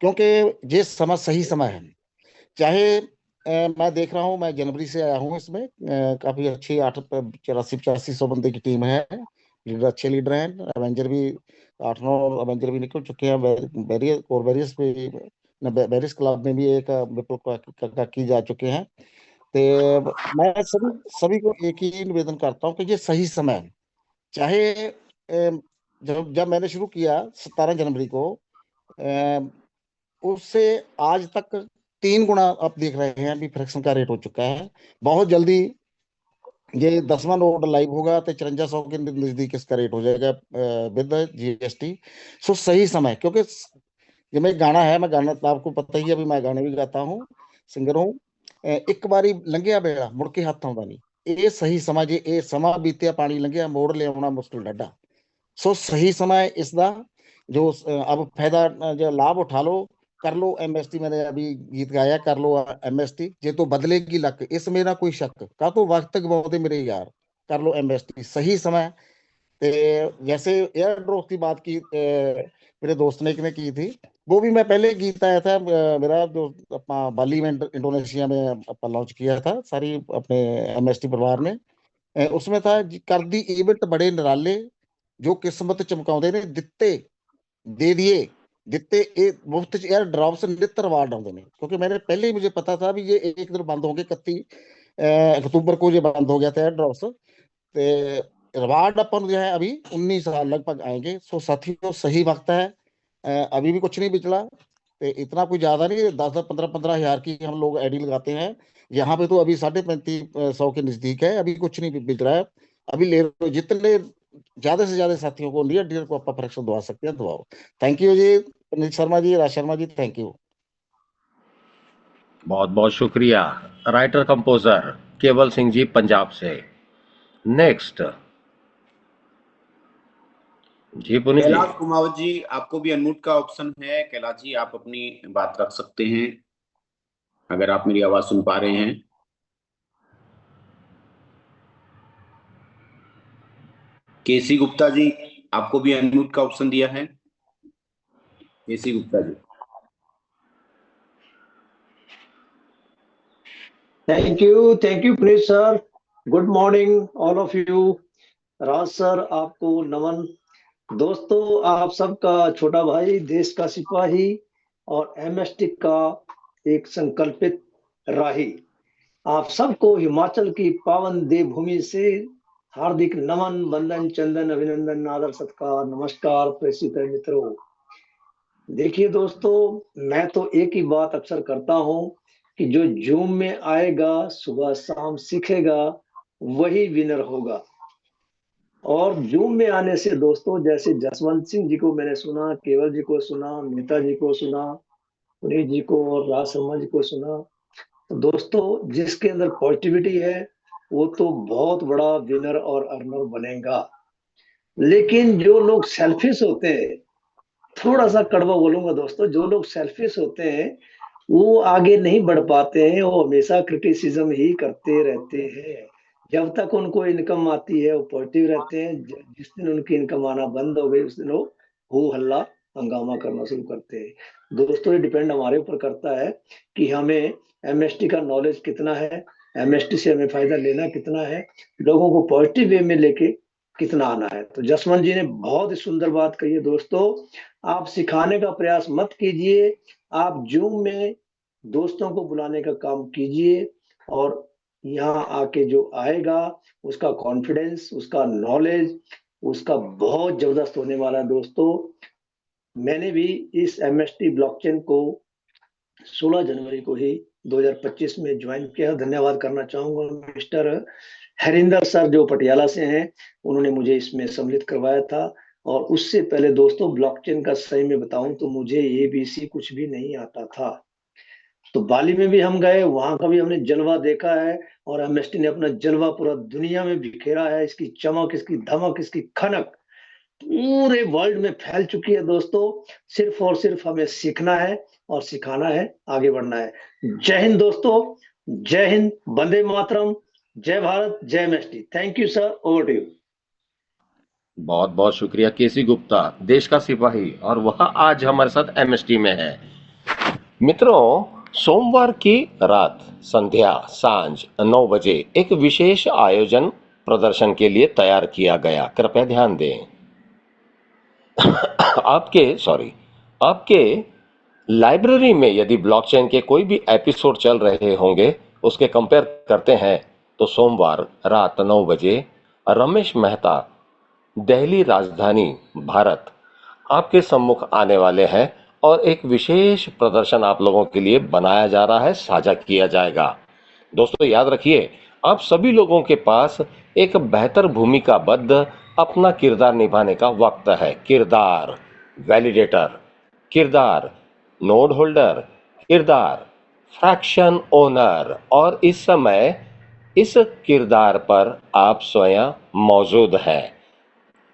क्योंकि ये समय सही समय है। चाहे मैं देख रहा हूँ, मैं जनवरी से आया हूँ इसमें, काफी अच्छी 84 85 100 बंदे की टीम है। लीडर अच्छे लीडर हैं, एवेंजर भी 8 9 एवेंजर भी निकल चुके हैं। वेरियस और वेरियस भी वेरियस क्लब में भी एक विपुल की जा चुके हैं। तो मैं सभी सभी को एक ही निवेदन करता हूँ कि ये सही समय है। चाहे जब जब मैंने शुरू किया 17 जनवरी को, उससे आज तक 3 गुना आप देख रहे हैं अभी फ्रैक्शन का रेट हो चुका है। बहुत जल्दी ये 10वां नोट लाइव होगा तो 5400 के नजदीक इसका रेट हो जाएगा विद जीएसटी। सो सही समय, क्योंकि ये मैं गाना है, मैं गाना तो आपको पता ही है, अभी मैं गाने भी गाता हूँ, सिंगर हूँ। एक बारी लंघिया बेड़ा मुड़ के हथ आउंदा नहीं, ਇਹ ਸਹੀ ਸਮਾਂ ਜੇ ਇਹ ਸਮਾਂ ਬੀਤਿਆ ਪਾਣੀ ਲੰਘਿਆ ਮੋੜ ਲਿਆਉਣਾ ਮੁਸ਼ਕਿਲ ਡਾਢਾ। सो सही समय इसका जो अब फायदा जो लाभ उठा लो, कर लो एमएसटी। मैंने अभी गीत गाया, कर लो एमएसटी जे तो बदलेगी लक, इसमें ना कोई शक का तो वक्त गवाते मेरे यार, कर लो एमएसटी सही समय। ते जैसे एयर ड्रॉप की बात की मेरे दोस्त ने की थी, वो भी मैं पहले गीत आया था मेरा जो अपना बाली में इंडोनेशिया में अपना लॉन्च किया था सारी अपने एमएसटी परिवार ने। उसमें था कर दी इवेंट बड़े निराले जो किस्मत चमकाਉਂਦੇ ਨੇ ਦਿੱਤੇ दे दिए ਦਿੱਤੇ ਇਹ मुफ्त ਚ एयर ड्रॉप से नित रिवार्ड आਉਂਦੇ ਨੇ। क्योंकि मैंने पहले ही मुझे पता था भी ये एक दिन बंद होंगे, 31 अक्टूबर को ये बंद हो गया था एयर ड्रॉप्स। रिवार्ड अपन जो है अभी 19 साल लगभग आएंगे। सो साथियों सही वक्त है, अभी भी कुछ नहीं बिचला, तो इतना कोई ज्यादा नहीं, 10 10 15 15 हजार की हम लोग आईडी लगाते हैं। यहाँ पे तो अभी 3550 के नजदीक है, अभी कुछ नहीं बिच रहा है। अभी ले लो, जितने ज्यादा से ज्यादा साथियों को नियर डियर को आप फ्रैक्शन दवा सकते हैं दवाओ। थैंक यू जी पुनीत शर्मा जी, राज शर्मा जी, थैंक यू। बहुत बहुत शुक्रिया। राइटर कंपोजर केवल सिंह जी पंजाब से। नेक्स्ट जी पुनीत जी। कैलाश कुमावत जी, आपको भी अनम्यूट का ऑप्शन है। कैलाश जी, आप अपनी बात रख सकते हैं अगर आप मेरी आवाज सुन पा रहे हैं। केसी गुप्ता जी, आपको भी अनम्यूट का ऑप्शन दिया है। KC Gupta ji. Thank you please sir. Good morning all of you. Raj sir आपको नमन। दोस्तों, आप सबका छोटा भाई, देश का सिपाही और एमएसटी का एक संकल्पित राही, आप सबको हिमाचल की पावन देवभूमि से हार्दिक नमन, वंदन, चंदन, अभिनंदन, आदर, सत्कार, नमस्कार प्रेषित है मित्रों। देखिए दोस्तों, मैं तो एक ही बात अक्सर करता हूं कि जो जूम में आएगा, सुबह शाम सीखेगा, वही विनर होगा। और जूम में आने से दोस्तों, जैसे जसवंत सिंह जी को मैंने सुना, केवल जी को सुना, मेहता जी को सुना, पुनीत जी को और राज शर्मा जी को सुना, तो दोस्तों जिसके अंदर पॉजिटिविटी है वो तो बहुत बड़ा विनर और अर्नर बनेगा। लेकिन जो लोग सेल्फिश होते हैं, थोड़ा सा कड़वा बोलूंगा दोस्तों, जो लोग सेल्फिश होते हैं वो आगे नहीं बढ़ पाते हैं, वो हमेशा क्रिटिसिज्म ही करते रहते हैं। जब तक उनको इनकम आती है वो पॉजिटिव रहते हैं, जिस दिन उनकी इनकम आना बंद हो गई उस दिन वो हो हल्ला हंगामा करना शुरू करते हैं। दोस्तों ये डिपेंड हमारे ऊपर करता है कि हमें एमएसटी का नॉलेज कितना है, एमएसटी से हमें फायदा लेना कितना है, लोगों को पॉजिटिव वे में लेके कितना आना है। तो जसवंत जी ने बहुत ही सुंदर बात कही है दोस्तों, आप सिखाने का प्रयास मत कीजिए, आप जूम में दोस्तों को बुलाने का काम कीजिए और यहाँ आके जो आएगा उसका कॉन्फिडेंस, उसका नॉलेज, उसका बहुत जबरदस्त होने वाला है। दोस्तों मैंने भी इस एमएसटी ब्लॉकचेन को 16 जनवरी को ही 2025 में ज्वाइन किया। धन्यवाद करना चाहूंगा मिस्टर हरिंदर सर जो पटियाला से हैं, उन्होंने मुझे इसमें सम्मिलित करवाया था। और उससे पहले दोस्तों ब्लॉकचेन का सही में बताऊं तो मुझे एबीसी कुछ भी नहीं आता था। तो बाली में भी हम गए, वहां का भी हमने जलवा देखा है, और एमएसटी ने अपना जलवा पूरा दुनिया में बिखेरा है। इसकी चमक, इसकी धमक, इसकी खनक पूरे वर्ल्ड में फैल चुकी है दोस्तों। सिर्फ और सिर्फ हमें सीखना है और सिखाना है, आगे बढ़ना है। जय हिंद दोस्तों, जय हिंद, वंदे मातरम, जय भारत, जय MST. Thank you sir, over to you. बहुत बहुत शुक्रिया केसी गुप्ता, देश का सिपाही, और वह आज हमारे साथ एमएसटी में है। मित्रों, सोमवार की रात संध्या सांझ 9 बजे एक विशेष आयोजन प्रदर्शन के लिए तैयार किया गया। कृपया ध्यान दें। आपके लाइब्रेरी में यदि ब्लॉकचेन के कोई भी एपिसोड चल रहे होंगे, उसके कंपेयर करते हैं, तो सोमवार रात 9 बजे रमेश मेहता, दिल्ली राजधानी भारत, आपके सम्मुख आने वाले हैं और एक विशेष प्रदर्शन आप लोगों के लिए बनाया जा रहा है, साझा किया जाएगा। दोस्तों याद रखिए, आप सभी लोगों के पास एक बेहतर भूमिकाबद्ध अपना किरदार निभाने का वक्त है। किरदार वैलिडेटर, किरदार नोड होल्डर, किरदार फ्रैक्शन ओनर, और इस समय इस किरदार पर आप स्वयं मौजूद हैं।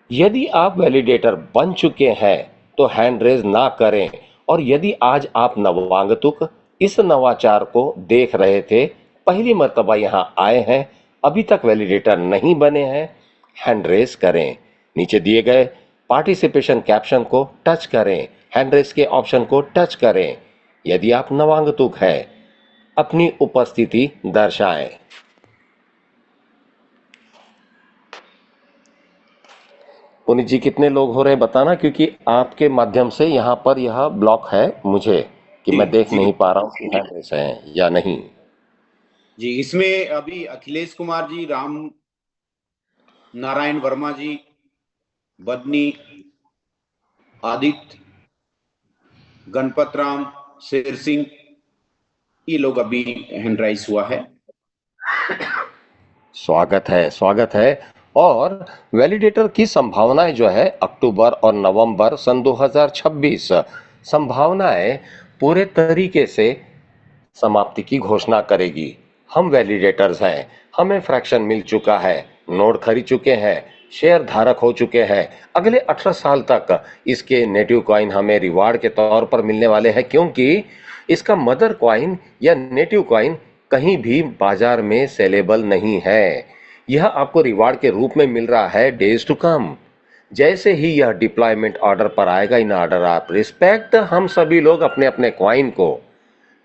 यदि आप वैलिडेटर बन चुके हैं तो हैंड रेज ना करें, और यदि आज आप नवांगतुक इस नवाचार को देख रहे थे, पहली मर्तबा यहां आए हैं, अभी तक वैलिडेटर नहीं बने हैं, हैंड रेज करें। नीचे दिए गए पार्टिसिपेशन कैप्शन को टच करें, हैंड रेज के ऑप्शन को टच करें। यदि आप नवांगतुक हैं, अपनी उपस्थिति दर्शाएं। पुनीत जी, कितने लोग हो रहे हैं बताना, क्योंकि आपके माध्यम से यहाँ पर यह ब्लॉक है मुझे कि मैं देख नहीं पा रहा हूँ कि हैंड रेज है या नहीं। जी, इसमें अभी अखिलेश कुमार जी, राम नारायण वर्मा जी, बदनी, आदित्य, गणपत राम, शेर सिंह, ये लोग अभी हैंड राइज हुआ है। स्वागत है। और वैलिडेटर की संभावनाएं जो है अक्टूबर और नवंबर सन 2026 संभावनाएं पूरे तरीके से समाप्ति की घोषणा करेगी। हम वैलिडेटर्स हैं, हमें फ्रैक्शन मिल चुका है, नोड खरीद चुके हैं, शेयर धारक हो चुके हैं। अगले 18 साल तक इसके नेटिव कॉइन हमें रिवार्ड के तौर पर मिलने वाले हैं, क्योंकि इसका मदर कॉइन या नेटिव कॉइन कहीं भी बाजार में सेलेबल नहीं है। यह आपको रिवार्ड के रूप में मिल रहा है डेज टू कम। जैसे ही यह डिप्लॉयमेंट ऑर्डर पर आएगा, इन ऑर्डर आप रिस्पेक्ट, हम सभी लोग अपने अपने कॉइन को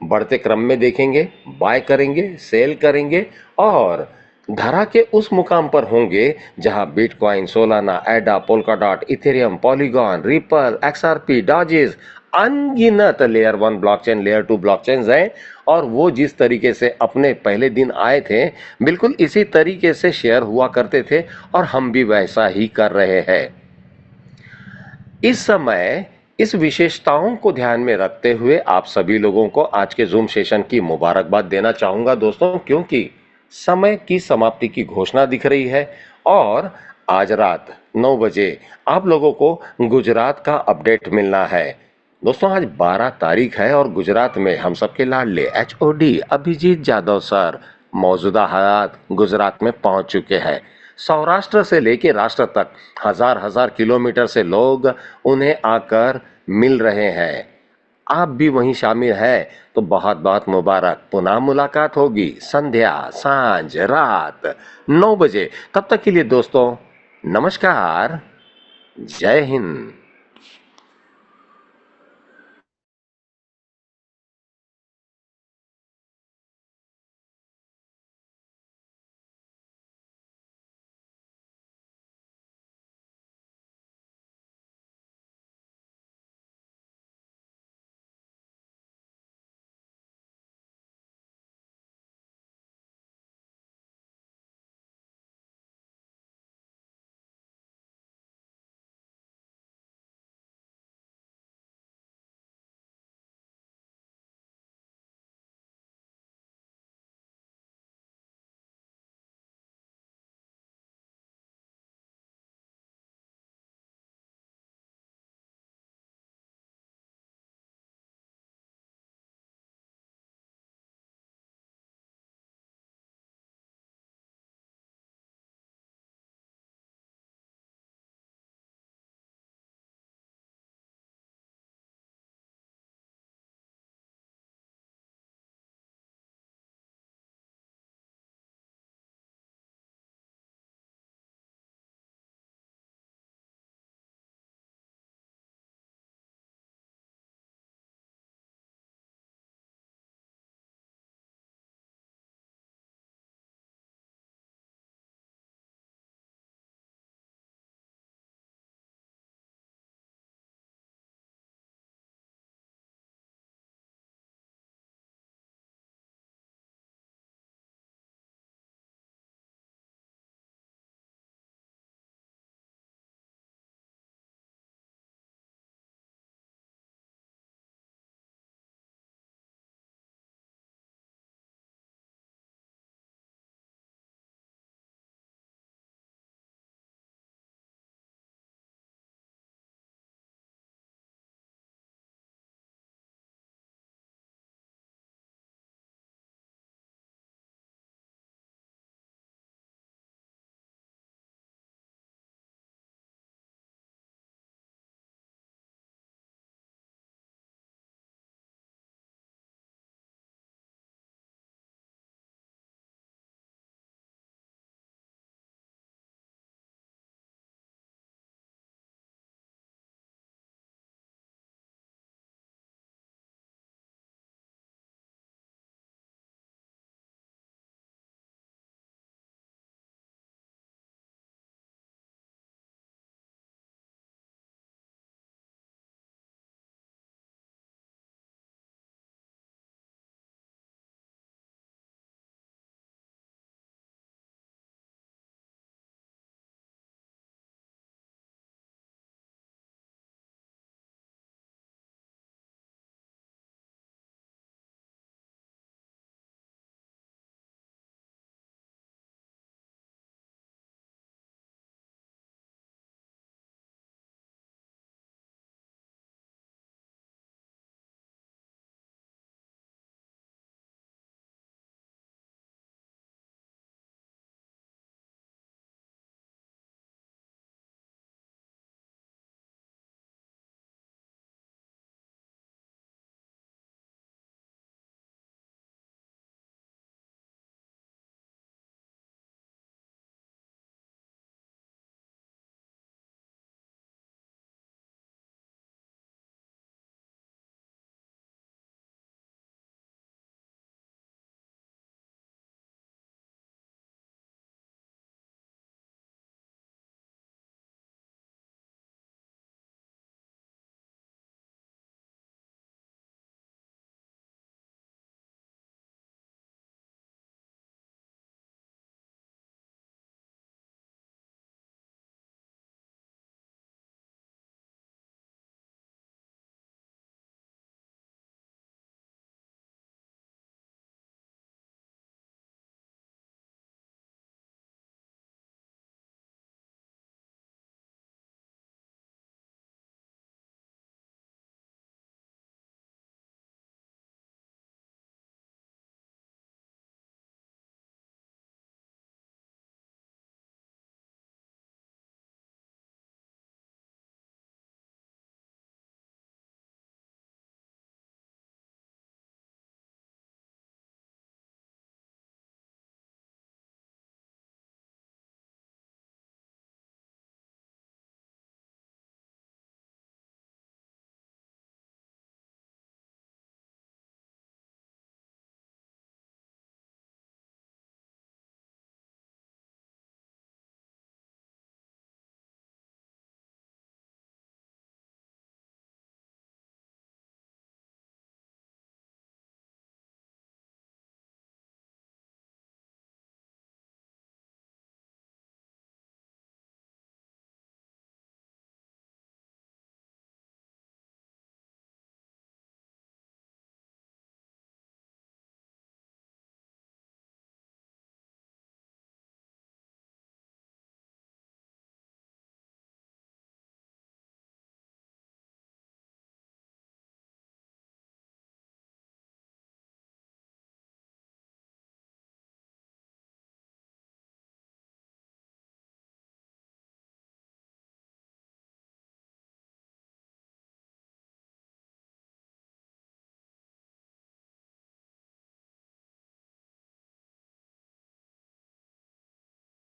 बढ़ते क्रम में देखेंगे, बाय करेंगे, सेल करेंगे, और धरा के उस मुकाम पर होंगे जहां Bitcoin, Solana, Ada, Polkadot, Ethereum, Polygon, Ripple, XRP, Doges, अनगिनत लेयर 1 ब्लॉकचेन, लेयर 2 ब्लॉकचेन्स हैं। और वो जिस तरीके से अपने पहले दिन आए थे, बिल्कुल इसी तरीके से शेयर हुआ करते थे, और हम भी वैसा ही कर रहे हैं। इस समय इस विशेषताओं को ध्यान में रखते हुए आप सभी लोगों को आज के जूम सेशन की मुबारकबाद देना चाहूंगा दोस्तों, क्योंकि समय की समाप्ति की घोषणा दिख रही है, और आज रात 9 बजे आप लोगों को गुजरात का अपडेट मिलना है। दोस्तों आज 12 तारीख है, और गुजरात में हम सबके लाडले HOD अभिजीत यादव सर मौजूदा हालात गुजरात में पहुंच चुके हैं। सौराष्ट्र से लेके राष्ट्र तक हजार किलोमीटर से लोग उन्हें आकर मिल रहे हैं। आप भी वहीं शामिल हैं तो बहुत बहुत मुबारक। पुनः मुलाकात होगी संध्या सांझ रात 9 बजे। तब तक के लिए दोस्तों नमस्कार, जय हिंद।